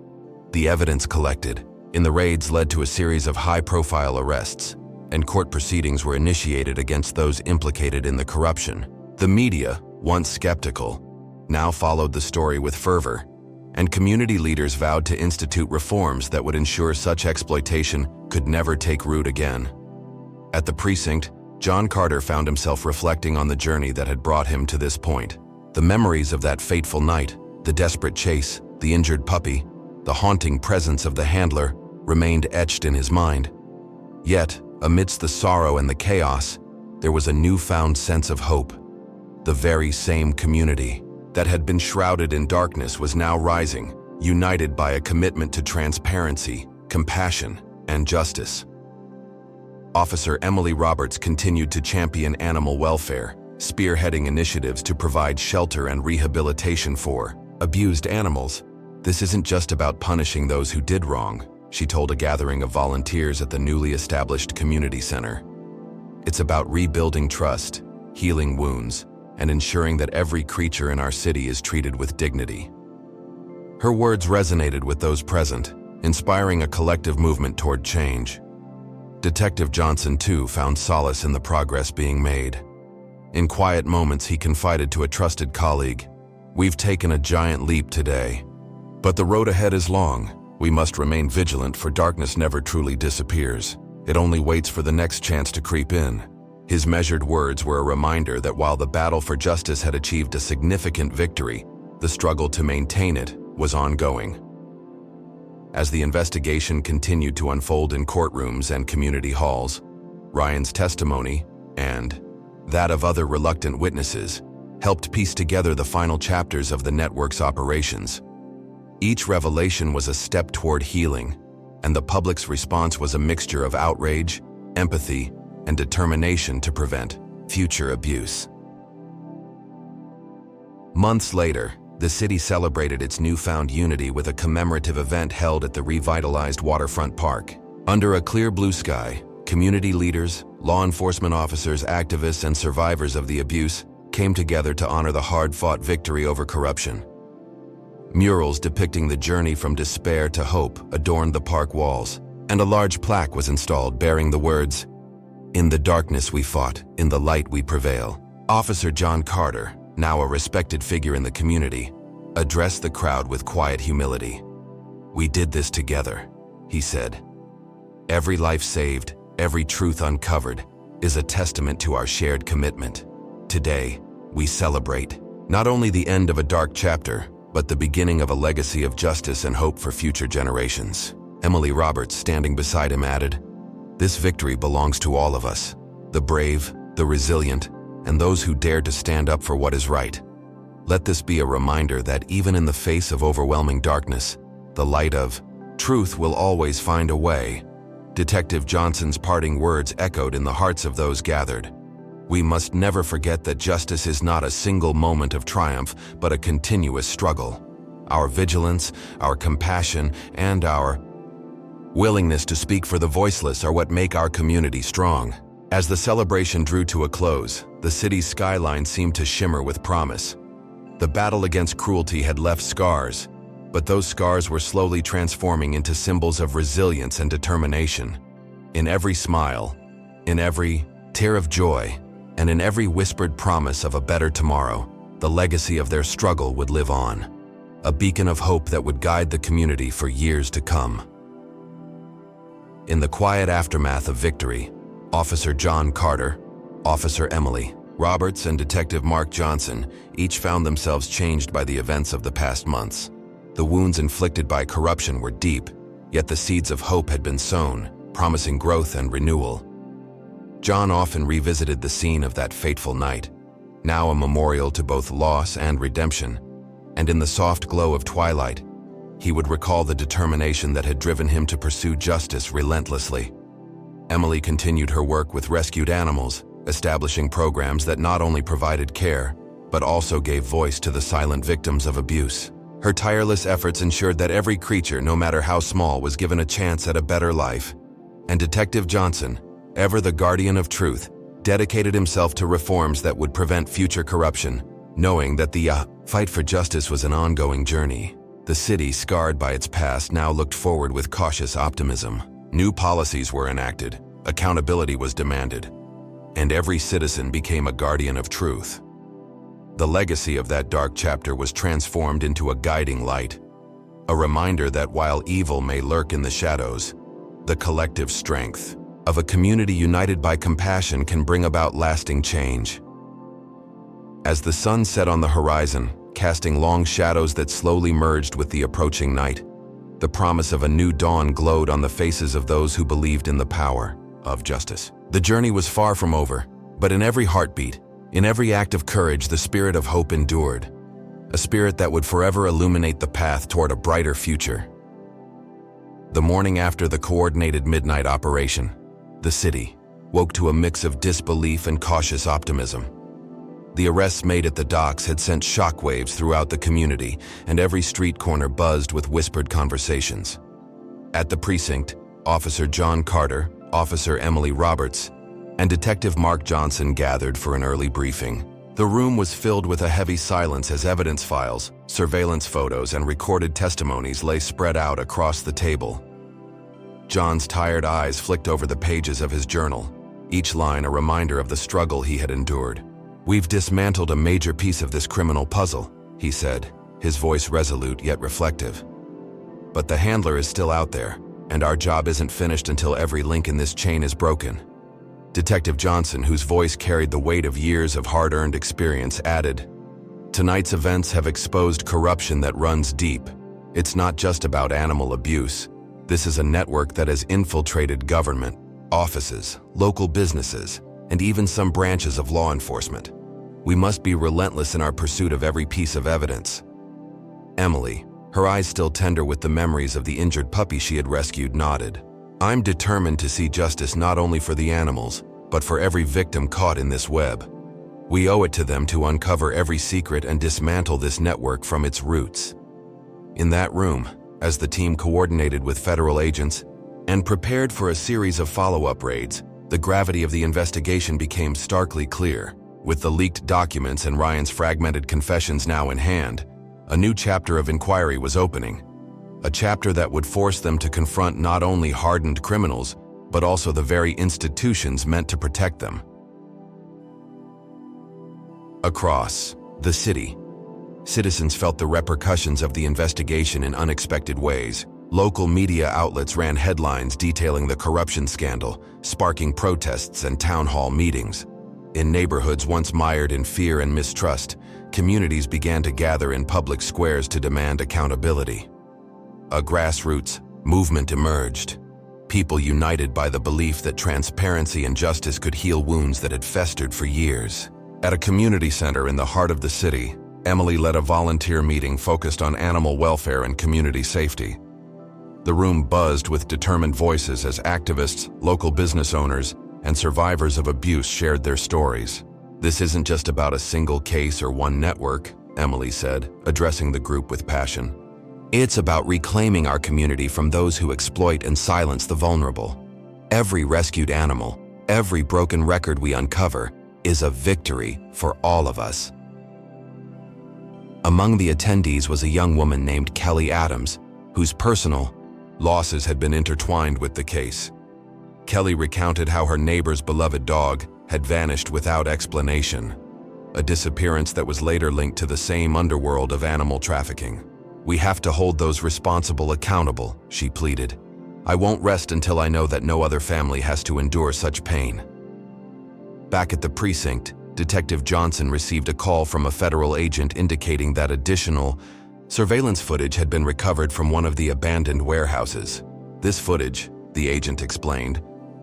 The evidence collected in the raids led to a series of high-profile arrests, and court proceedings were initiated against those implicated in the corruption. The media, once skeptical, now followed the story with fervor, and community leaders vowed to institute reforms that would ensure such exploitation could never take root again. At the precinct, John Carter found himself reflecting on the journey that had brought him to this point. The memories of that fateful night, the desperate chase, the injured puppy, the haunting presence of the handler remained etched in his mind. Yet, amidst the sorrow and the chaos, there was a newfound sense of hope. The very same community that had been shrouded in darkness was now rising, united by a commitment to transparency, compassion, and justice. Officer Emily Roberts continued to champion animal welfare, spearheading initiatives to provide shelter and rehabilitation for abused animals. "This isn't just about punishing those who did wrong," she told a gathering of volunteers at the newly established community center. "It's about rebuilding trust, healing wounds, and ensuring that every creature in our city is treated with dignity." Her words resonated with those present, inspiring a collective movement toward change. Detective Johnson, too, found solace in the progress being made. In quiet moments, he confided to a trusted colleague, "We've taken a giant leap today. But the road ahead is long. We must remain vigilant, for darkness never truly disappears. It only waits for the next chance to creep in." His measured words were a reminder that while the battle for justice had achieved a significant victory, the struggle to maintain it was ongoing. As the investigation continued to unfold in courtrooms and community halls, Ryan's testimony, and that of other reluctant witnesses, helped piece together the final chapters of the network's operations. Each revelation was a step toward healing, and the public's response was a mixture of outrage, empathy, and determination to prevent future abuse. Months later, the city celebrated its newfound unity with a commemorative event held at the revitalized waterfront park. Under a clear blue sky, community leaders, law enforcement officers, activists, and survivors of the abuse came together to honor the hard-fought victory over corruption. Murals depicting the journey from despair to hope adorned the park walls, and a large plaque was installed bearing the words, "In the darkness we fought, in the light we prevail." Officer John Carter, now a respected figure in the community, addressed the crowd with quiet humility. "We did this together," he said. "Every life saved, every truth uncovered, is a testament to our shared commitment. Today, we celebrate not only the end of a dark chapter, but the beginning of a legacy of justice and hope for future generations." Emily Roberts, standing beside him, added, "This victory belongs to all of us, the brave, the resilient, and those who dare to stand up for what is right. Let this be a reminder that even in the face of overwhelming darkness, the light of truth will always find a way." Detective Johnson's parting words echoed in the hearts of those gathered. "We must never forget that justice is not a single moment of triumph, but a continuous struggle. Our vigilance, our compassion, and our willingness to speak for the voiceless are what make our community strong." As the celebration drew to a close, the city's skyline seemed to shimmer with promise. The battle against cruelty had left scars, but those scars were slowly transforming into symbols of resilience and determination. In every smile, in every tear of joy, and in every whispered promise of a better tomorrow, the legacy of their struggle would live on, a beacon of hope that would guide the community for years to come. In the quiet aftermath of victory, Officer John Carter, Officer Emily Roberts, and Detective Mark Johnson each found themselves changed by the events of the past months. The wounds inflicted by corruption were deep, yet the seeds of hope had been sown, promising growth and renewal. John often revisited the scene of that fateful night, now a memorial to both loss and redemption, and in the soft glow of twilight, he would recall the determination that had driven him to pursue justice relentlessly. Emily continued her work with rescued animals, establishing programs that not only provided care, but also gave voice to the silent victims of abuse. Her tireless efforts ensured that every creature, no matter how small, was given a chance at a better life. And Detective Johnson, ever the guardian of truth, dedicated himself to reforms that would prevent future corruption, knowing that the fight for justice was an ongoing journey. The city, scarred by its past, now looked forward with cautious optimism. New policies were enacted, accountability was demanded, and every citizen became a guardian of truth. The legacy of that dark chapter was transformed into a guiding light, a reminder that while evil may lurk in the shadows, the collective strength of a community united by compassion can bring about lasting change. As the sun set on the horizon, casting long shadows that slowly merged with the approaching night, the promise of a new dawn glowed on the faces of those who believed in the power of justice. The journey was far from over, but in every heartbeat, in every act of courage, the spirit of hope endured, a spirit that would forever illuminate the path toward a brighter future. The morning after the coordinated midnight operation, the city woke to a mix of disbelief and cautious optimism. The arrests made at the docks had sent shockwaves throughout the community, and every street corner buzzed with whispered conversations. At the precinct, Officer John Carter, Officer Emily Roberts, and Detective Mark Johnson gathered for an early briefing. The room was filled with a heavy silence as evidence files, surveillance photos, and recorded testimonies lay spread out across the table. John's tired eyes flicked over the pages of his journal, each line a reminder of the struggle he had endured. "We've dismantled a major piece of this criminal puzzle," he said, his voice resolute yet reflective. "But the handler is still out there, and our job isn't finished until every link in this chain is broken." Detective Johnson, whose voice carried the weight of years of hard-earned experience, added, "Tonight's events have exposed corruption that runs deep. It's not just about animal abuse. This is a network that has infiltrated government, offices, local businesses, and even some branches of law enforcement. We must be relentless in our pursuit of every piece of evidence." Emily, her eyes still tender with the memories of the injured puppy she had rescued, nodded. "I'm determined to see justice not only for the animals, but for every victim caught in this web. We owe it to them to uncover every secret and dismantle this network from its roots." In that room, as the team coordinated with federal agents and prepared for a series of follow-up raids, the gravity of the investigation became starkly clear. With the leaked documents and Ryan's fragmented confessions now in hand, a new chapter of inquiry was opening. A chapter that would force them to confront not only hardened criminals, but also the very institutions meant to protect them. Across the city, citizens felt the repercussions of the investigation in unexpected ways. Local media outlets ran headlines detailing the corruption scandal, sparking protests and town hall meetings. In neighborhoods once mired in fear and mistrust, communities began to gather in public squares to demand accountability. A grassroots movement emerged, people united by the belief that transparency and justice could heal wounds that had festered for years. At a community center in the heart of the city, Emily led a volunteer meeting focused on animal welfare and community safety. The room buzzed with determined voices as activists, local business owners, and survivors of abuse shared their stories. "This isn't just about a single case or one network," Emily said, addressing the group with passion. "It's about reclaiming our community from those who exploit and silence the vulnerable. Every rescued animal, every broken record we uncover, is a victory for all of us." Among the attendees was a young woman named Kelly Adams, whose personal losses had been intertwined with the case. Kelly recounted how her neighbor's beloved dog had vanished without explanation, a disappearance that was later linked to the same underworld of animal trafficking. "We have to hold those responsible accountable," she pleaded. "I won't rest until I know that no other family has to endure such pain." Back at the precinct, Detective Johnson received a call from a federal agent indicating that additional surveillance footage had been recovered from one of the abandoned warehouses. This footage, the agent explained,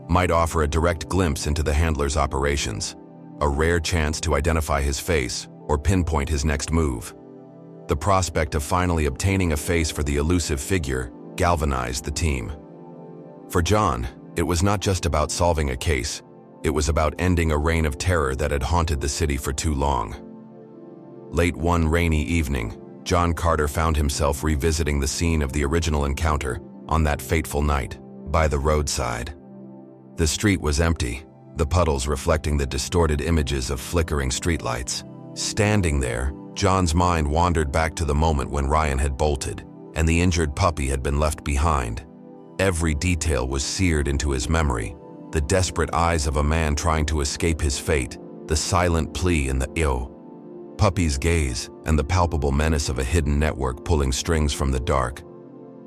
might offer a direct glimpse into the handler's operations. a rare chance to identify his face or pinpoint his next move. The prospect of finally obtaining a face for the elusive figure galvanized the team. For John, it was not just about solving a case, it was about ending a reign of terror that had haunted the city for too long. Late one rainy evening, John Carter found himself revisiting the scene of the original encounter on that fateful night, by the roadside. The street was empty, the puddles reflecting the distorted images of flickering streetlights. Standing there, John's mind wandered back to the moment when Ryan had bolted, and the injured puppy had been left behind. Every detail was seared into his memory. The desperate eyes of a man trying to escape his fate, the silent plea in the puppy's gaze, and the palpable menace of a hidden network pulling strings from the dark.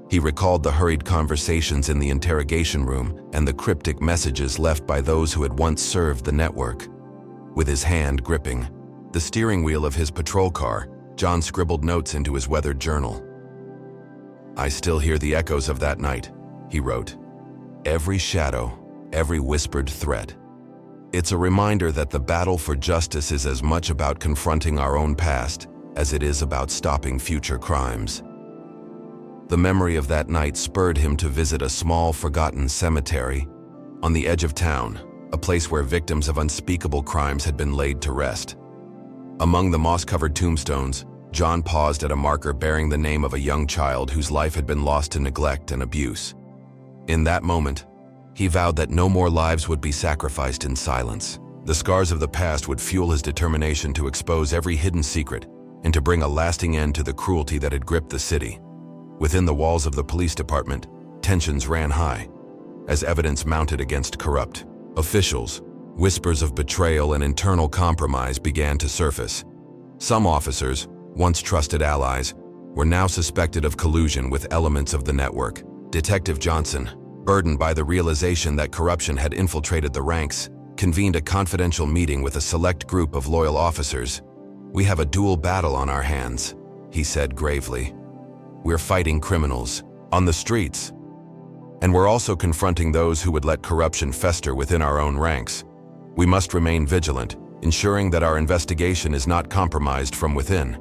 He recalled the hurried conversations in the interrogation room and the cryptic messages left by those who had once served the network. With his hand gripping the steering wheel of his patrol car, John scribbled notes into his weathered journal. "I still hear the echoes of that night," he wrote. "Every shadow, every whispered threat. It's a reminder that the battle for justice is as much about confronting our own past as it is about stopping future crimes." The memory of that night spurred him to visit a small, forgotten cemetery on the edge of town, a place where victims of unspeakable crimes had been laid to rest. Among the moss-covered tombstones, John paused at a marker bearing the name of a young child whose life had been lost to neglect and abuse. In that moment, he vowed that no more lives would be sacrificed in silence. The scars of the past would fuel his determination to expose every hidden secret and to bring a lasting end to the cruelty that had gripped the city. Within the walls of the police department, tensions ran high as evidence mounted against corrupt officials. Whispers of betrayal and internal compromise began to surface. Some officers, once trusted allies, were now suspected of collusion with elements of the network. Detective Johnson, burdened by the realization that corruption had infiltrated the ranks, convened a confidential meeting with a select group of loyal officers. "We have a dual battle on our hands," he said gravely. "We're fighting criminals on the streets, and we're also confronting those who would let corruption fester within our own ranks. We must remain vigilant, ensuring that our investigation is not compromised from within."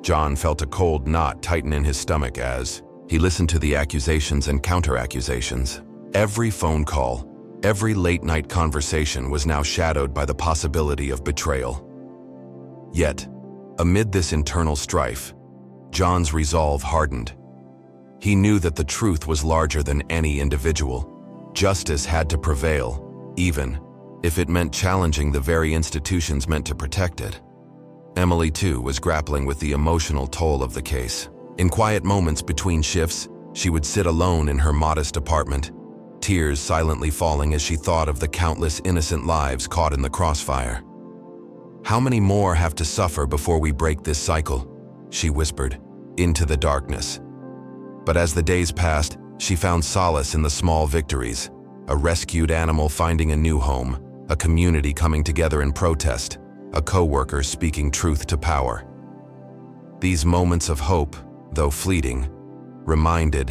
John felt a cold knot tighten in his stomach as he listened to the accusations and counter-accusations. Every phone call, every late-night conversation was now shadowed by the possibility of betrayal. Yet, amid this internal strife, John's resolve hardened. He knew that the truth was larger than any individual. Justice had to prevail, even if it meant challenging the very institutions meant to protect it. Emily, too, was grappling with the emotional toll of the case. In quiet moments between shifts, she would sit alone in her modest apartment, tears silently falling as she thought of the countless innocent lives caught in the crossfire. "How many more have to suffer before we break this cycle?" she whispered, into the darkness. But as the days passed, she found solace in the small victories: a rescued animal finding a new home, a community coming together in protest, a coworker speaking truth to power. These moments of hope, though fleeting, reminded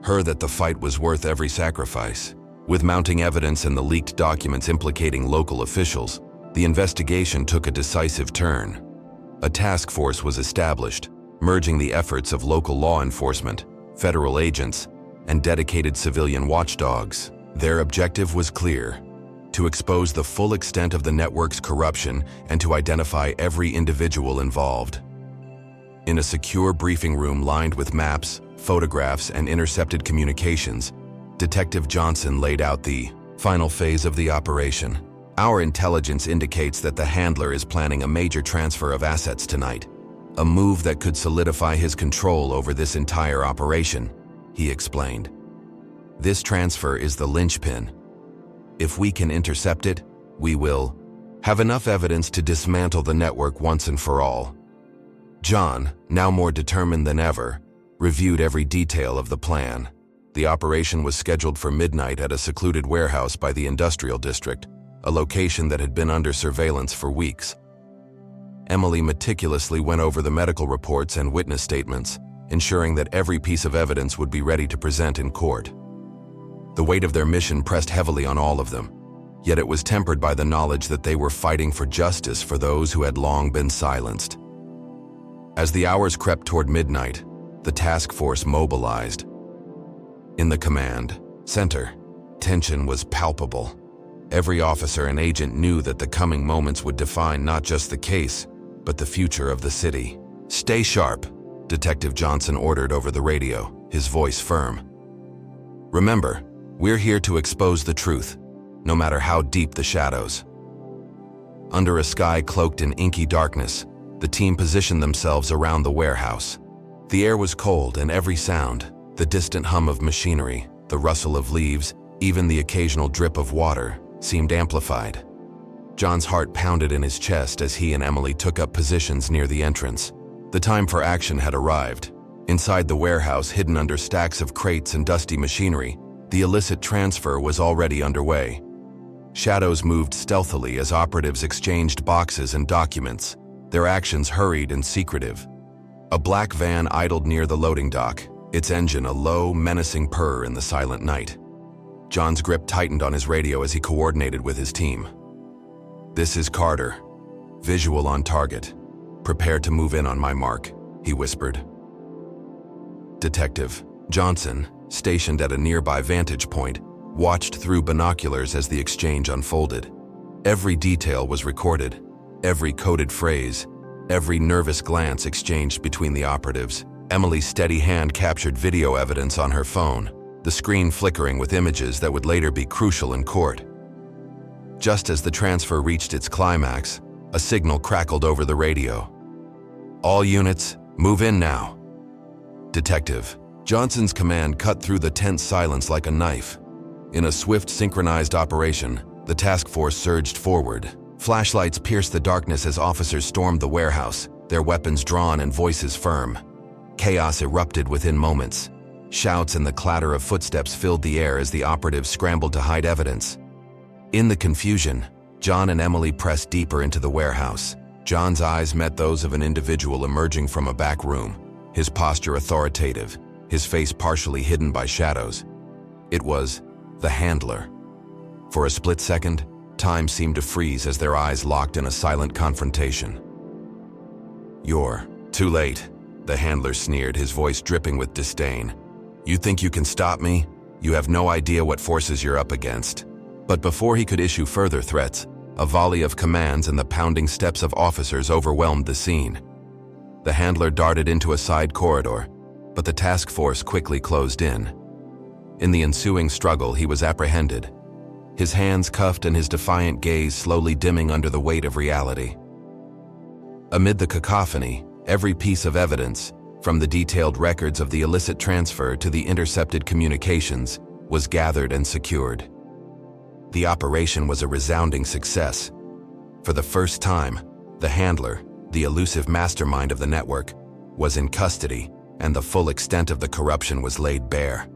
her that the fight was worth every sacrifice. With mounting evidence and the leaked documents implicating local officials, the investigation took a decisive turn. A task force was established, merging the efforts of local law enforcement, federal agents, and dedicated civilian watchdogs. Their objective was clear: to expose the full extent of the network's corruption and to identify every individual involved. In a secure briefing room lined with maps, photographs, and intercepted communications, Detective Johnson laid out the final phase of the operation. "Our intelligence indicates that the handler is planning a major transfer of assets tonight, a move that could solidify his control over this entire operation," he explained. "This transfer is the linchpin. If we can intercept it, we will have enough evidence to dismantle the network once and for all." John, now more determined than ever, reviewed every detail of the plan. The operation was scheduled for midnight at a secluded warehouse by the industrial district, a location that had been under surveillance for weeks. Emily meticulously went over the medical reports and witness statements, ensuring that every piece of evidence would be ready to present in court. The weight of their mission pressed heavily on all of them. yet it was tempered by the knowledge that they were fighting for justice for those who had long been silenced. As the hours crept toward midnight, the task force mobilized. In the command center, tension was palpable. Every officer and agent knew that the coming moments would define not just the case, but the future of the city. "Stay sharp," Detective Johnson ordered over the radio, his voice firm. "Remember, we're here to expose the truth, no matter how deep the shadows." Under a sky cloaked in inky darkness, the team positioned themselves around the warehouse. The air was cold, and every sound, the distant hum of machinery, the rustle of leaves, even the occasional drip of water, seemed amplified. John's heart pounded in his chest as he and Emily took up positions near the entrance. The time for action had arrived. Inside the warehouse, hidden under stacks of crates and dusty machinery, the illicit transfer was already underway. Shadows moved stealthily as operatives exchanged boxes and documents, their actions hurried and secretive. A black van idled near the loading dock, its engine a low, menacing purr in the silent night. John's grip tightened on his radio as he coordinated with his team. "This is Carter. Visual on target. Prepare to move in on my mark," he whispered. Detective Johnson, stationed at a nearby vantage point, watched through binoculars as the exchange unfolded. Every detail was recorded, every coded phrase, every nervous glance exchanged between the operatives. Emily's steady hand captured video evidence on her phone, the screen flickering with images that would later be crucial in court. Just as the transfer reached its climax, a signal crackled over the radio. "All units, move in now." Detective Johnson's command cut through the tense silence like a knife. In a swift, synchronized operation, the task force surged forward. Flashlights pierced the darkness as officers stormed the warehouse, their weapons drawn and voices firm. Chaos erupted within moments. Shouts and the clatter of footsteps filled the air as the operatives scrambled to hide evidence. In the confusion, John and Emily pressed deeper into the warehouse. John's eyes met those of an individual emerging from a back room, his posture authoritative, his face partially hidden by shadows. It was the handler. For a split second, time seemed to freeze as their eyes locked in a silent confrontation. "You're too late," the handler sneered, his voice dripping with disdain. "You think you can stop me? You have no idea what forces you're up against." But before he could issue further threats, a volley of commands and the pounding steps of officers overwhelmed the scene. The handler darted into a side corridor, but the task force quickly closed in. In the ensuing struggle, he was apprehended, his hands cuffed and his defiant gaze slowly dimming under the weight of reality. Amid the cacophony, every piece of evidence, from the detailed records of the illicit transfer to the intercepted communications, was gathered and secured. The operation was a resounding success. For the first time, the handler, the elusive mastermind of the network, was in custody, and the full extent of the corruption was laid bare.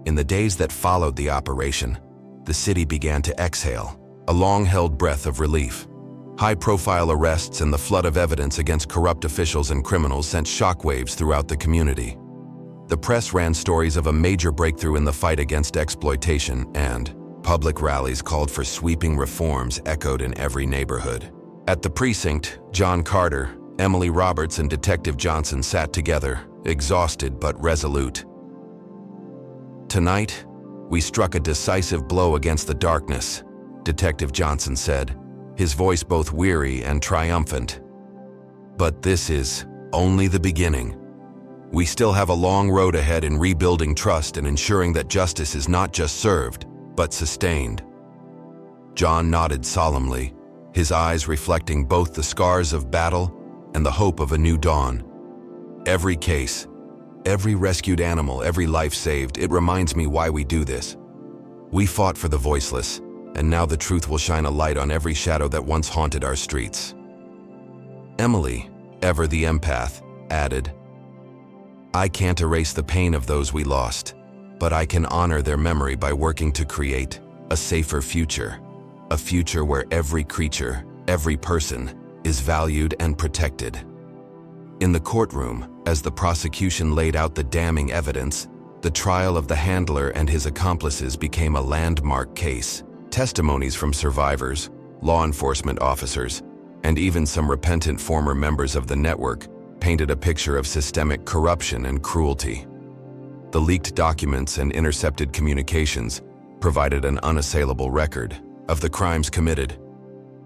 In the days that followed the operation, the city began to exhale, a long-held breath of relief. High-profile arrests and the flood of evidence against corrupt officials and criminals sent shockwaves throughout the community. The press ran stories of a major breakthrough in the fight against exploitation, and public rallies called for sweeping reforms echoed in every neighborhood. At the precinct, John Carter, Emily Roberts, and Detective Johnson sat together, exhausted but resolute. "Tonight, we struck a decisive blow against the darkness," Detective Johnson said, his voice both weary and triumphant. "But this is only the beginning. We still have a long road ahead in rebuilding trust and ensuring that justice is not just served, but sustained." John nodded solemnly, his eyes reflecting both the scars of battle and the hope of a new dawn. "Every case, every rescued animal, every life saved, it reminds me why we do this. We fought for the voiceless, and now the truth will shine a light on every shadow that once haunted our streets." Emily, ever the empath, added, "I can't erase the pain of those we lost, but I can honor their memory by working to create a safer future, a future where every creature, every person, is valued and protected." In the courtroom, as the prosecution laid out the damning evidence, the trial of the handler and his accomplices became a landmark case, Testimonies from survivors, law enforcement officers, and even some repentant former members of the network painted a picture of systemic corruption and cruelty. The leaked documents and intercepted communications provided an unassailable record of the crimes committed.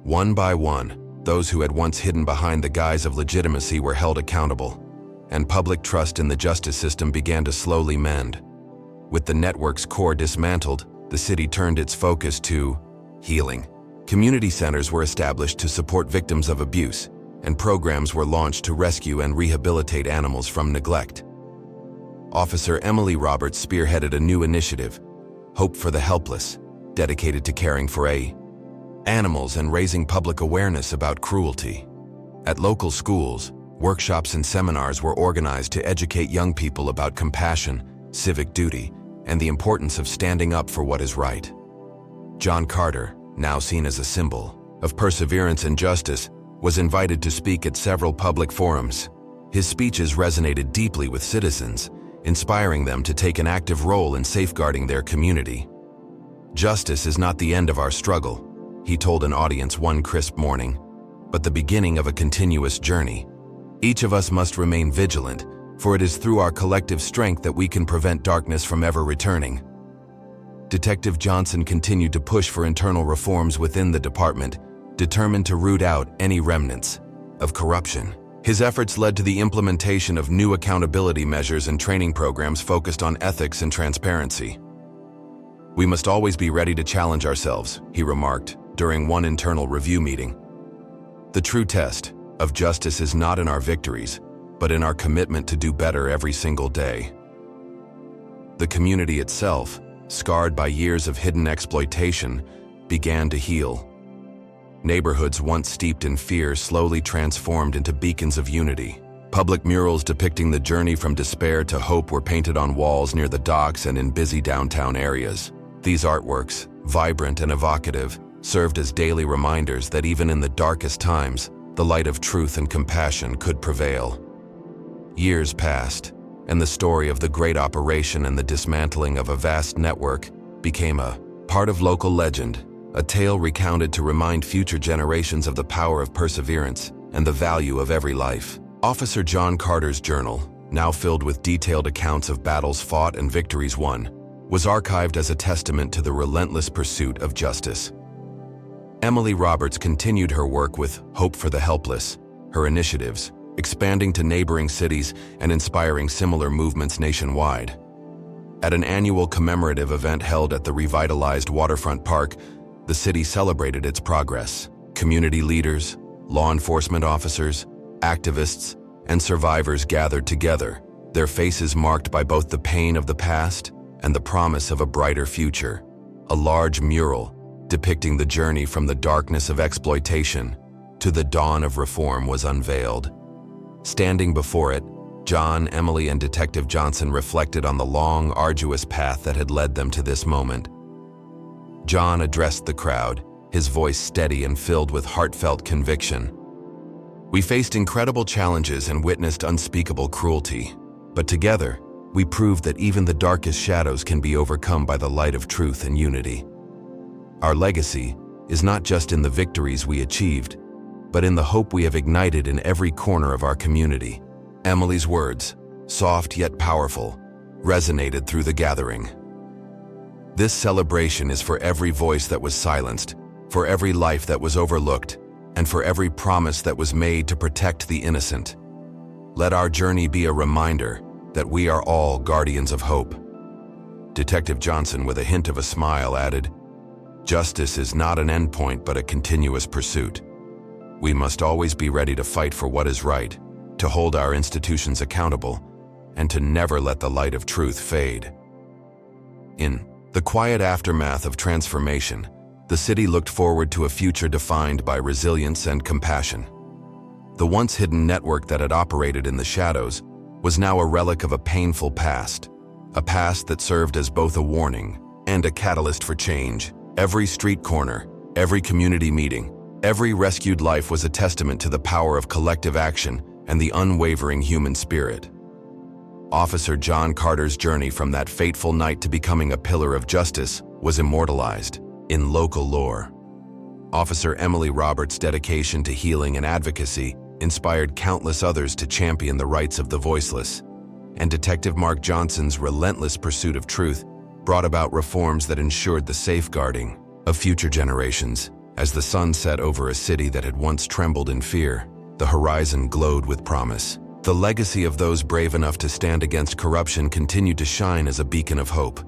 One by one, those who had once hidden behind the guise of legitimacy were held accountable, and public trust in the justice system began to slowly mend. With the network's core dismantled, the city turned its focus to healing. Community centers were established to support victims of abuse, and programs were launched to rescue and rehabilitate animals from neglect. Officer Emily Roberts spearheaded a new initiative, Hope for the Helpless, dedicated to caring for animals and raising public awareness about cruelty. At local schools, workshops and seminars were organized to educate young people about compassion, civic duty, and the importance of standing up for what is right. John Carter, now seen as a symbol of perseverance and justice, was invited to speak at several public forums. His speeches resonated deeply with citizens, inspiring them to take an active role in safeguarding their community. "Justice is not the end of our struggle," he told an audience one crisp morning, "but the beginning of a continuous journey. Each of us must remain vigilant, for it is through our collective strength that we can prevent darkness from ever returning." Detective Johnson continued to push for internal reforms within the department, determined to root out any remnants of corruption. His efforts led to the implementation of new accountability measures and training programs focused on ethics and transparency. "We must always be ready to challenge ourselves," he remarked during one internal review meeting. "The true test of justice is not in our victories, but in our commitment to do better every single day." The community itself, scarred by years of hidden exploitation, began to heal. Neighborhoods once steeped in fear slowly transformed into beacons of unity. Public murals depicting the journey from despair to hope were painted on walls near the docks and in busy downtown areas. These artworks, vibrant and evocative, served as daily reminders that even in the darkest times, the light of truth and compassion could prevail. Years passed, and the story of the great operation and the dismantling of a vast network became a part of local legend, a tale recounted to remind future generations of the power of perseverance and the value of every life. Officer John Carter's journal, now filled with detailed accounts of battles fought and victories won, was archived as a testament to the relentless pursuit of justice. Emily Roberts continued her work with Hope for the Helpless, her initiatives, expanding to neighboring cities and inspiring similar movements nationwide. At an annual commemorative event held at the revitalized waterfront park, the city celebrated its progress. Community leaders, law enforcement officers, activists, and survivors gathered together, their faces marked by both the pain of the past and the promise of a brighter future. A large mural depicting the journey from the darkness of exploitation to the dawn of reform was unveiled. Standing before it, John, Emily, and Detective Johnson reflected on the long, arduous path that had led them to this moment. John addressed the crowd, his voice steady and filled with heartfelt conviction. "We faced incredible challenges and witnessed unspeakable cruelty, but together, we proved that even the darkest shadows can be overcome by the light of truth and unity. Our legacy is not just in the victories we achieved, but in the hope we have ignited in every corner of our community." Emily's words, soft yet powerful, resonated through the gathering. This celebration is for every voice that was silenced, for every life that was overlooked, and for every promise that was made to protect the innocent. Let our journey be a reminder that we are all guardians of hope. Detective Johnson, with a hint of a smile, added, "Justice is not an endpoint but a continuous pursuit. We must always be ready to fight for what is right, to hold our institutions accountable, and to never let the light of truth fade." In the quiet aftermath of transformation, the city looked forward to a future defined by resilience and compassion. The once hidden network that had operated in the shadows was now a relic of a painful past, a past that served as both a warning and a catalyst for change. Every street corner, every community meeting, every rescued life was a testament to the power of collective action and the unwavering human spirit. Officer John Carter's journey from that fateful night to becoming a pillar of justice was immortalized. in local lore. Officer Emily Roberts' dedication to healing and advocacy inspired countless others to champion the rights of the voiceless, and Detective Mark Johnson's relentless pursuit of truth brought about reforms that ensured the safeguarding of future generations. As the sun set over a city that had once trembled in fear, the horizon glowed with promise. The legacy of those brave enough to stand against corruption continued to shine as a beacon of hope,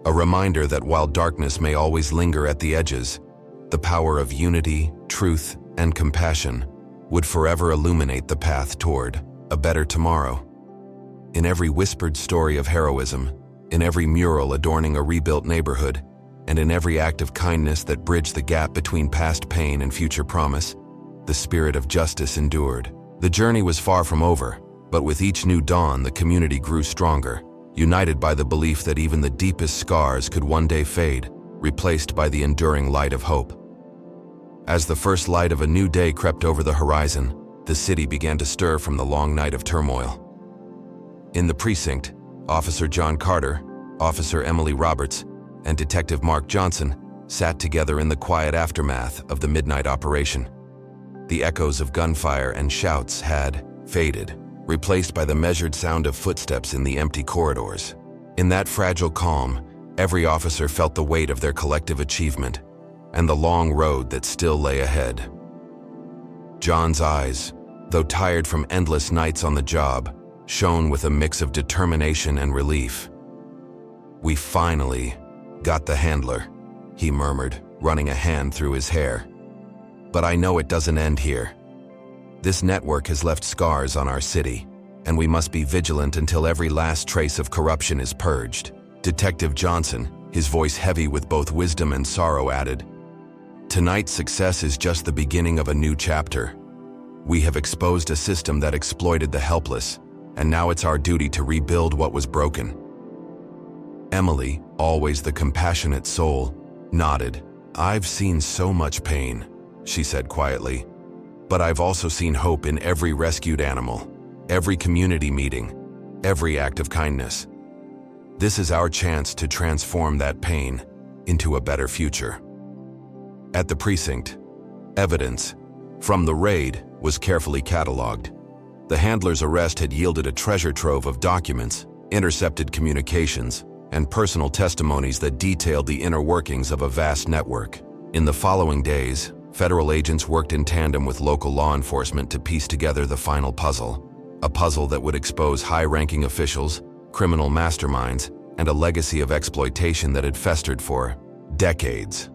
a reminder that while darkness may always linger at the edges, the power of unity, truth, and compassion would forever illuminate the path toward a better tomorrow. In every whispered story of heroism, in every mural adorning a rebuilt neighborhood, and in every act of kindness that bridged the gap between past pain and future promise, the spirit of justice endured. The journey was far from over, but with each new dawn the community grew stronger, united by the belief that even the deepest scars could one day fade, replaced by the enduring light of hope. As the first light of a new day crept over the horizon, the city began to stir from the long night of turmoil. In the precinct, Officer John Carter, Officer Emily Roberts, and Detective Mark Johnson sat together in the quiet aftermath of the midnight operation. The echoes of gunfire and shouts had faded, replaced by the measured sound of footsteps in the empty corridors. In that fragile calm, every officer felt the weight of their collective achievement and the long road that still lay ahead. John's eyes, though tired from endless nights on the job, shone with a mix of determination and relief. "We finally got the handler," he murmured, running a hand through his hair. "But I know it doesn't end here. This network has left scars on our city, and we must be vigilant until every last trace of corruption is purged." Detective Johnson, his voice heavy with both wisdom and sorrow, added, "Tonight's success is just the beginning of a new chapter. We have exposed a system that exploited the helpless, and now it's our duty to rebuild what was broken." Emily, always the compassionate soul, nodded. "I've seen so much pain," she said quietly, "but I've also seen hope in every rescued animal, every community meeting, every act of kindness. This is our chance to transform that pain into a better future." At the precinct, evidence from the raid was carefully cataloged. The handler's arrest had yielded a treasure trove of documents, intercepted communications, and personal testimonies that detailed the inner workings of a vast network. In the following days, federal agents worked in tandem with local law enforcement to piece together the final puzzle, a puzzle that would expose high-ranking officials, criminal masterminds, and a legacy of exploitation that had festered for decades.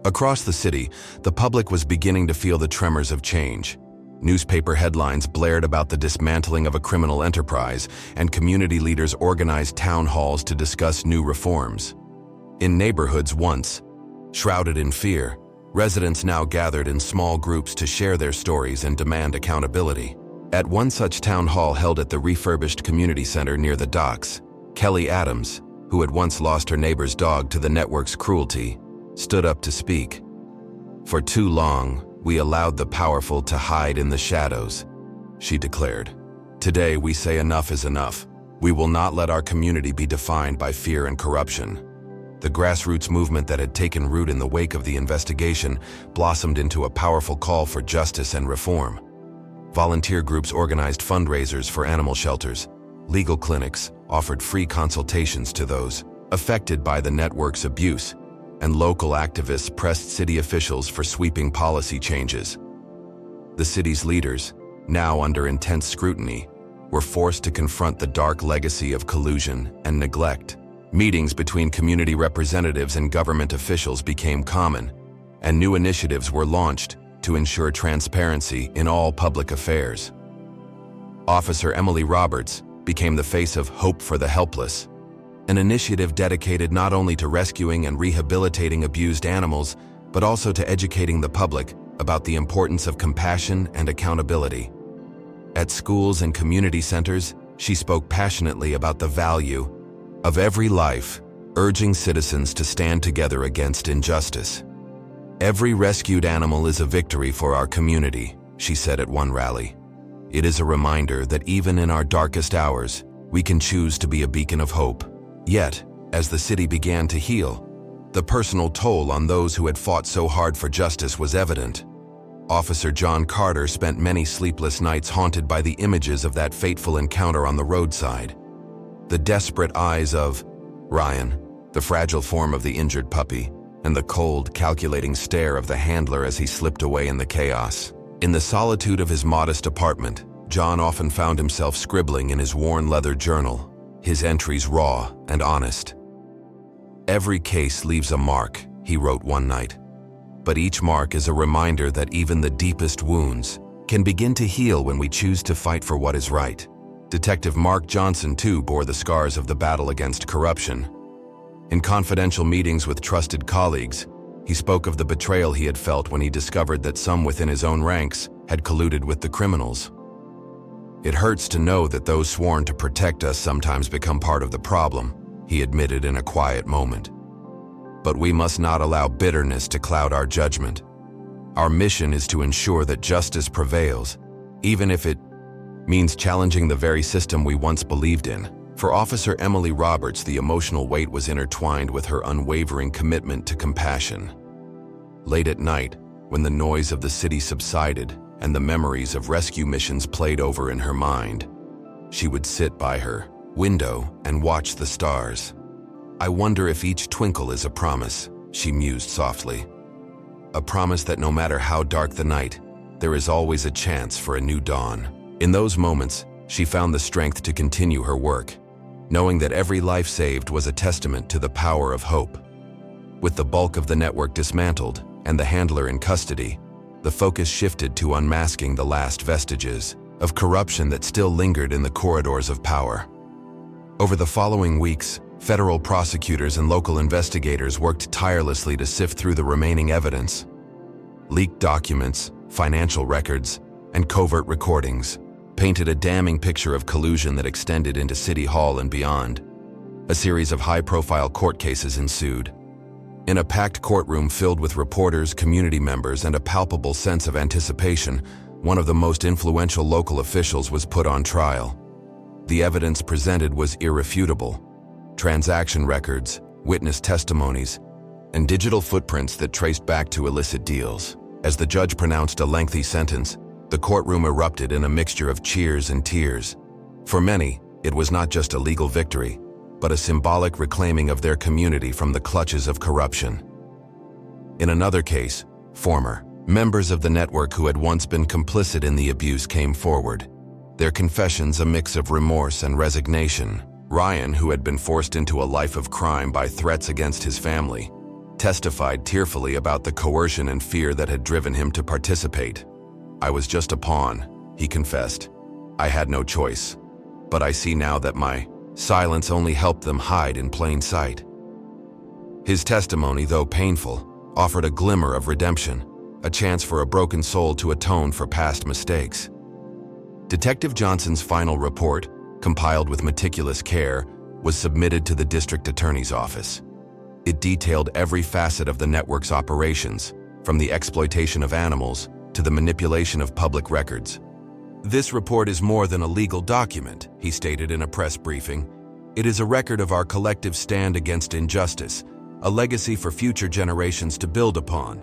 Across the city, the public was beginning to feel the tremors of change. Newspaper headlines blared about the dismantling of a criminal enterprise, and community leaders organized town halls to discuss new reforms. In neighborhoods once shrouded in fear, residents now gathered in small groups to share their stories and demand accountability. At one such town hall held at the refurbished community center near the docks, Kelly Adams, who had once lost her neighbor's dog to the network's cruelty, stood up to speak. "For too long, we allowed the powerful to hide in the shadows," she declared. "Today we say enough is enough. We will not let our community be defined by fear and corruption." The grassroots movement that had taken root in the wake of the investigation blossomed into a powerful call for justice and reform. Volunteer groups organized fundraisers for animal shelters. Legal clinics offered free consultations to those affected by the network's abuse, and local activists pressed city officials for sweeping policy changes. The city's leaders, now under intense scrutiny, were forced to confront the dark legacy of collusion and neglect. Meetings between community representatives and government officials became common, and new initiatives were launched to ensure transparency in all public affairs. Officer Emily Roberts became the face of Hope for the Helpless, an initiative dedicated not only to rescuing and rehabilitating abused animals, but also to educating the public about the importance of compassion and accountability. At schools and community centers, she spoke passionately about the value of every life, urging citizens to stand together against injustice. "Every rescued animal is a victory for our community," she said at one rally. "It is a reminder that even in our darkest hours, we can choose to be a beacon of hope." Yet, as the city began to heal, The personal toll on those who had fought so hard for justice was evident. Officer John Carter spent many sleepless nights haunted by the images of that fateful encounter on the roadside. The desperate eyes of Ryan, the fragile form of the injured puppy, and the cold, calculating stare of the handler as he slipped away in the chaos. In the solitude of his modest apartment, John often found himself scribbling in his worn leather journal, his entries raw and honest. "Every case leaves a mark," he wrote one night. "But each mark is a reminder that even the deepest wounds can begin to heal when we choose to fight for what is right." Detective Mark Johnson, too, bore the scars of the battle against corruption. In confidential meetings with trusted colleagues, he spoke of the betrayal he had felt when he discovered that some within his own ranks had colluded with the criminals. "It hurts to know that those sworn to protect us sometimes become part of the problem," he admitted in a quiet moment. "But we must not allow bitterness to cloud our judgment. Our mission is to ensure that justice prevails, even if it means challenging the very system we once believed in." For Officer Emily Roberts, the emotional weight was intertwined with her unwavering commitment to compassion. Late at night, when the noise of the city subsided and the memories of rescue missions played over in her mind, she would sit by her window and watch the stars. "I wonder if each twinkle is a promise," she mused softly. "A promise that no matter how dark the night, there is always a chance for a new dawn." In those moments, she found the strength to continue her work, knowing that every life saved was a testament to the power of hope. With the bulk of the network dismantled and the handler in custody, the focus shifted to unmasking the last vestiges of corruption that still lingered in the corridors of power. Over the following weeks, federal prosecutors and local investigators worked tirelessly to sift through the remaining evidence. Leaked documents, financial records, and covert recordings painted a damning picture of collusion that extended into City Hall and beyond. A series of high-profile court cases ensued. In a packed courtroom filled with reporters, community members, and a palpable sense of anticipation, one of the most influential local officials was put on trial. The evidence presented was irrefutable. Transaction records, witness testimonies, and digital footprints that traced back to illicit deals. As the judge pronounced a lengthy sentence, the courtroom erupted in a mixture of cheers and tears. For many, it was not just a legal victory, but a symbolic reclaiming of their community from the clutches of corruption. In another case, former members of the network who had once been complicit in the abuse came forward, their confessions a mix of remorse and resignation. Ryan, who had been forced into a life of crime by threats against his family, testified tearfully about the coercion and fear that had driven him to participate. "I was just a pawn," he confessed. "I had no choice. But I see now that my silence only helped them hide in plain sight." His testimony, though painful, offered a glimmer of redemption, a chance for a broken soul to atone for past mistakes. Detective Johnson's final report, compiled with meticulous care, was submitted to the district attorney's office. It detailed every facet of the network's operations, from the exploitation of animals to the manipulation of public records. "This report is more than a legal document," he stated in a press briefing. "It is a record of our collective stand against injustice, a legacy for future generations to build upon."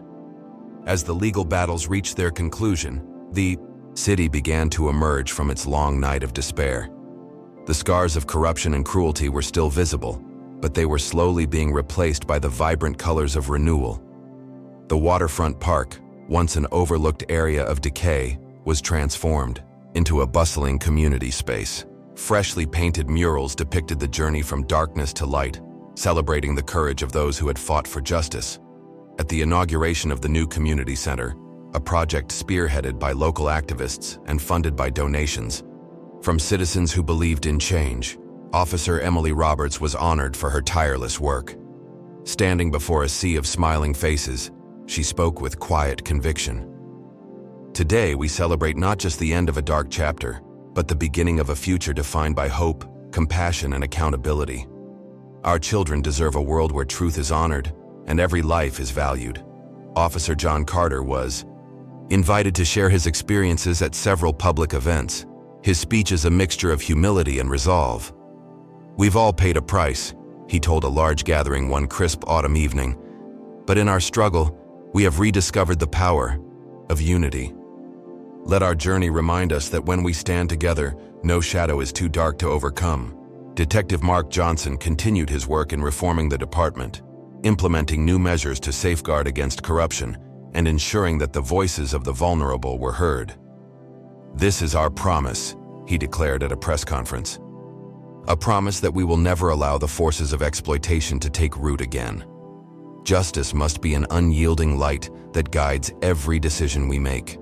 As the legal battles reached their conclusion, the city began to emerge from its long night of despair. The scars of corruption and cruelty were still visible, but they were slowly being replaced by the vibrant colors of renewal. The waterfront park, once an overlooked area of decay, was transformed into a bustling community space. Freshly painted murals depicted the journey from darkness to light, celebrating the courage of those who had fought for justice. At the inauguration of the new community center, a project spearheaded by local activists and funded by donations from citizens who believed in change, Officer Emily Roberts was honored for her tireless work. Standing before a sea of smiling faces, she spoke with quiet conviction. "Today we celebrate not just the end of a dark chapter, but the beginning of a future defined by hope, compassion, and accountability. Our children deserve a world where truth is honored and every life is valued." Officer John Carter was invited to share his experiences at several public events. His speech is a mixture of humility and resolve. "We've all paid a price," he told a large gathering one crisp autumn evening. But in our struggle, we have rediscovered the power of unity. Let our journey remind us that when we stand together, no shadow is too dark to overcome. Detective Mark Johnson continued his work in reforming the department, implementing new measures to safeguard against corruption and ensuring that the voices of the vulnerable were heard. "This is our promise," he declared at a press conference. "A promise that we will never allow the forces of exploitation to take root again. Justice must be an unyielding light that guides every decision we make."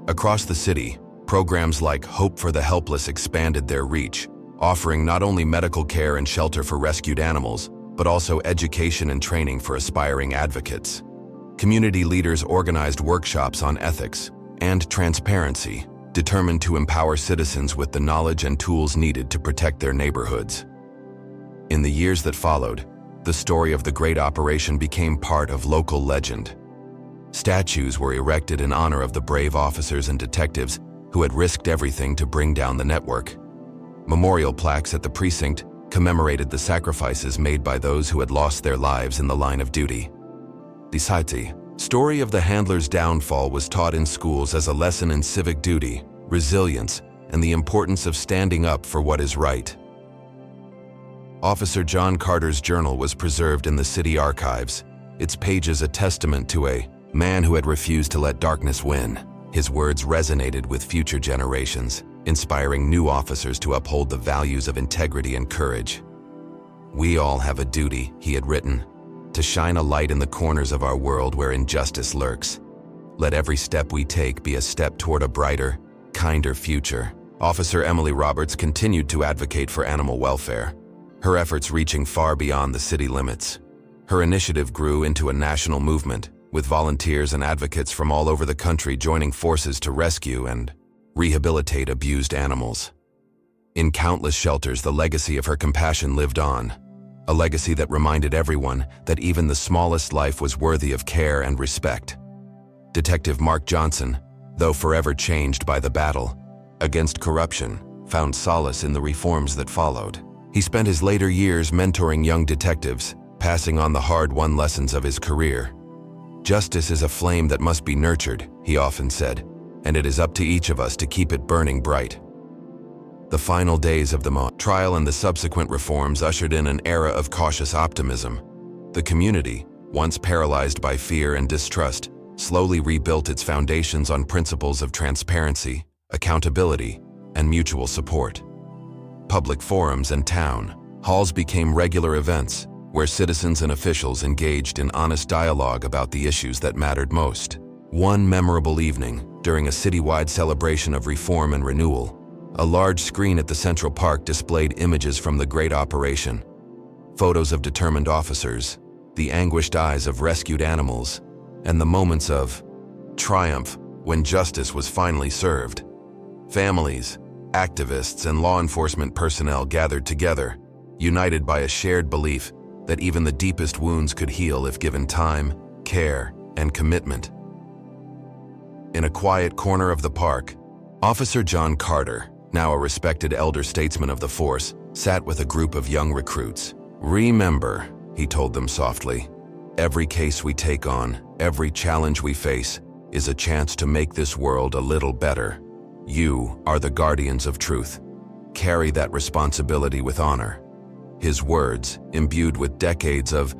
Across the city, programs like Hope for the Helpless expanded their reach, offering not only medical care and shelter for rescued animals, but also education and training for aspiring advocates. Community leaders organized workshops on ethics and transparency, determined to empower citizens with the knowledge and tools needed to protect their neighborhoods. In the years that followed, the story of the Great Operation became part of local legend. Statues were erected in honor of the brave officers and detectives who had risked everything to bring down the network. Memorial plaques at the precinct commemorated the sacrifices made by those who had lost their lives in the line of duty. The story of the handler's downfall was taught in schools as a lesson in civic duty, resilience, and the importance of standing up for what is right. Officer John Carter's journal was preserved in the city archives, its pages a testament to a man who had refused to let darkness win. His words resonated with future generations, inspiring new officers to uphold the values of integrity and courage. "We all have a duty," he had written, "to shine a light in the corners of our world where injustice lurks. Let every step we take be a step toward a brighter, kinder future." Officer Emily Roberts continued to advocate for animal welfare, her efforts reaching far beyond the city limits. Her initiative grew into a national movement, with volunteers and advocates from all over the country joining forces to rescue and rehabilitate abused animals. In countless shelters, the legacy of her compassion lived on, a legacy that reminded everyone that even the smallest life was worthy of care and respect. Detective Mark Johnson, though forever changed by the battle against corruption, found solace in the reforms that followed. He spent his later years mentoring young detectives, passing on the hard-won lessons of his career. "Justice is a flame that must be nurtured," he often said, "and it is up to each of us to keep it burning bright." The final days of the trial and the subsequent reforms ushered in an era of cautious optimism. The community, once paralyzed by fear and distrust, slowly rebuilt its foundations on principles of transparency, accountability, and mutual support. Public forums and town halls became regular events where citizens and officials engaged in honest dialogue about the issues that mattered most. One memorable evening, during a citywide celebration of reform and renewal, a large screen at the Central Park displayed images from the Great Operation. Photos of determined officers, the anguished eyes of rescued animals, and the moments of triumph when justice was finally served. Families, activists, and law enforcement personnel gathered together, united by a shared belief that even the deepest wounds could heal if given time, care, and commitment. In a quiet corner of the park, Officer John Carter, now a respected elder statesman of the force, sat with a group of young recruits. "Remember," he told them softly, "every case we take on, every challenge we face, is a chance to make this world a little better. You are the guardians of truth. Carry that responsibility with honor." His words, imbued with decades of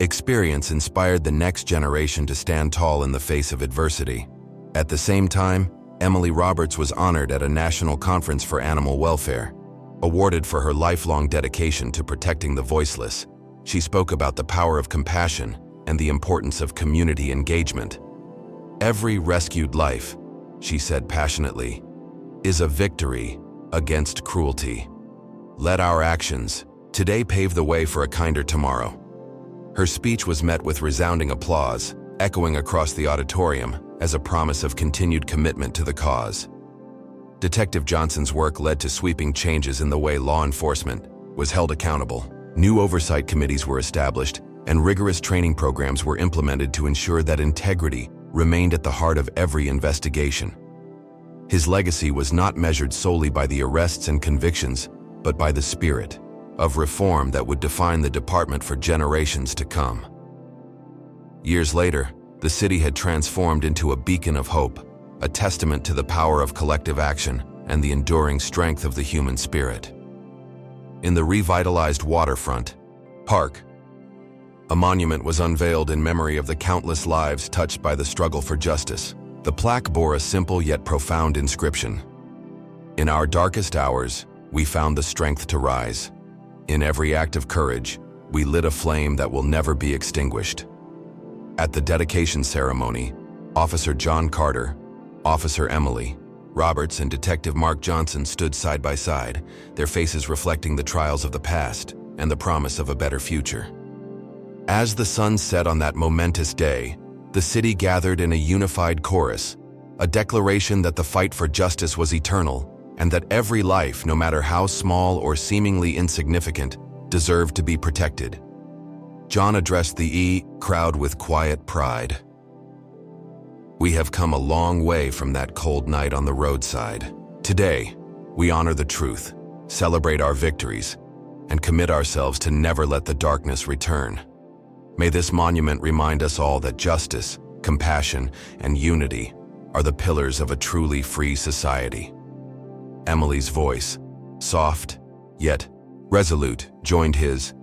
experience, inspired the next generation to stand tall in the face of adversity. At the same time, Emily Roberts was honored at a national conference for animal welfare. Awarded for her lifelong dedication to protecting the voiceless, she spoke about the power of compassion and the importance of community engagement. "Every rescued life," she said passionately, "is a victory against cruelty. Let our actions today pave the way for a kinder tomorrow." Her speech was met with resounding applause, echoing across the auditorium as a promise of continued commitment to the cause. Detective Johnson's work led to sweeping changes in the way law enforcement was held accountable. New oversight committees were established, and rigorous training programs were implemented to ensure that integrity remained at the heart of every investigation. His legacy was not measured solely by the arrests and convictions, but by the spirit of reform that would define the department for generations to come. Years later, the city had transformed into a beacon of hope, a testament to the power of collective action and the enduring strength of the human spirit. In the revitalized waterfront park, a monument was unveiled in memory of the countless lives touched by the struggle for justice. The plaque bore a simple yet profound inscription: "In our darkest hours, we found the strength to rise. In every act of courage, we lit a flame that will never be extinguished." At the dedication ceremony, Officer John Carter, Officer Emily Roberts, and Detective Mark Johnson stood side by side, their faces reflecting the trials of the past and the promise of a better future. As the sun set on that momentous day, the city gathered in a unified chorus, a declaration that the fight for justice was eternal and that every life, no matter how small or seemingly insignificant, deserved to be protected. John addressed the crowd with quiet pride. "We have come a long way from that cold night on the roadside. Today, we honor the truth, celebrate our victories, and commit ourselves to never let the darkness return. May this monument remind us all that justice, compassion, and unity are the pillars of a truly free society." Emily's voice, soft yet resolute, joined his.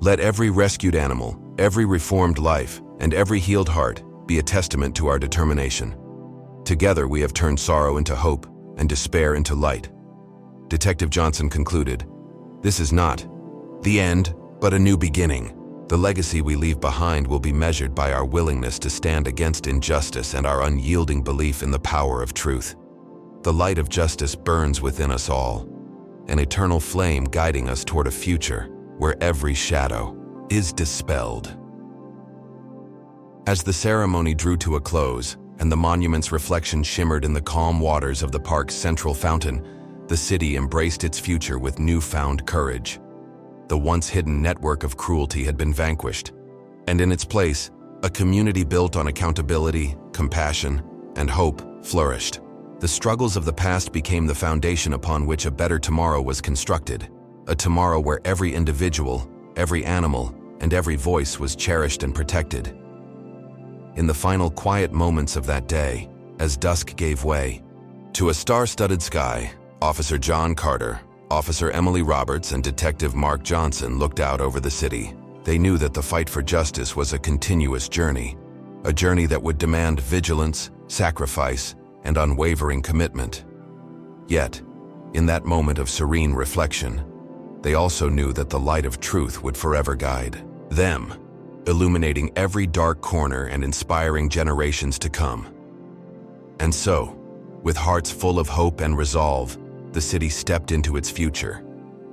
"Let every rescued animal, every reformed life, and every healed heart be a testament to our determination. Together we have turned sorrow into hope and despair into light." Detective Johnson concluded, "This is not the end, but a new beginning. The legacy we leave behind will be measured by our willingness to stand against injustice and our unyielding belief in the power of truth. The light of justice burns within us all, an eternal flame guiding us toward a future where every shadow is dispelled." As the ceremony drew to a close and the monument's reflection shimmered in the calm waters of the park's central fountain, the city embraced its future with newfound courage. The once hidden network of cruelty had been vanquished, and in its place, a community built on accountability, compassion, and hope flourished. The struggles of the past became the foundation upon which a better tomorrow was constructed, a tomorrow where every individual, every animal, and every voice was cherished and protected. In the final quiet moments of that day, as dusk gave way to a star-studded sky, Officer John Carter, Officer Emily Roberts, and Detective Mark Johnson looked out over the city. They knew that the fight for justice was a continuous journey, a journey that would demand vigilance, sacrifice, and unwavering commitment. Yet, in that moment of serene reflection, they also knew that the light of truth would forever guide them, illuminating every dark corner and inspiring generations to come. And so, with hearts full of hope and resolve, the city stepped into its future,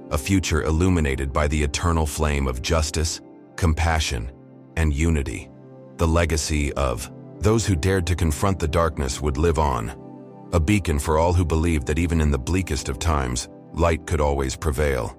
a future illuminated by the eternal flame of justice, compassion, and unity. The legacy of those who dared to confront the darkness would live on, a beacon for all who believed that even in the bleakest of times, light could always prevail.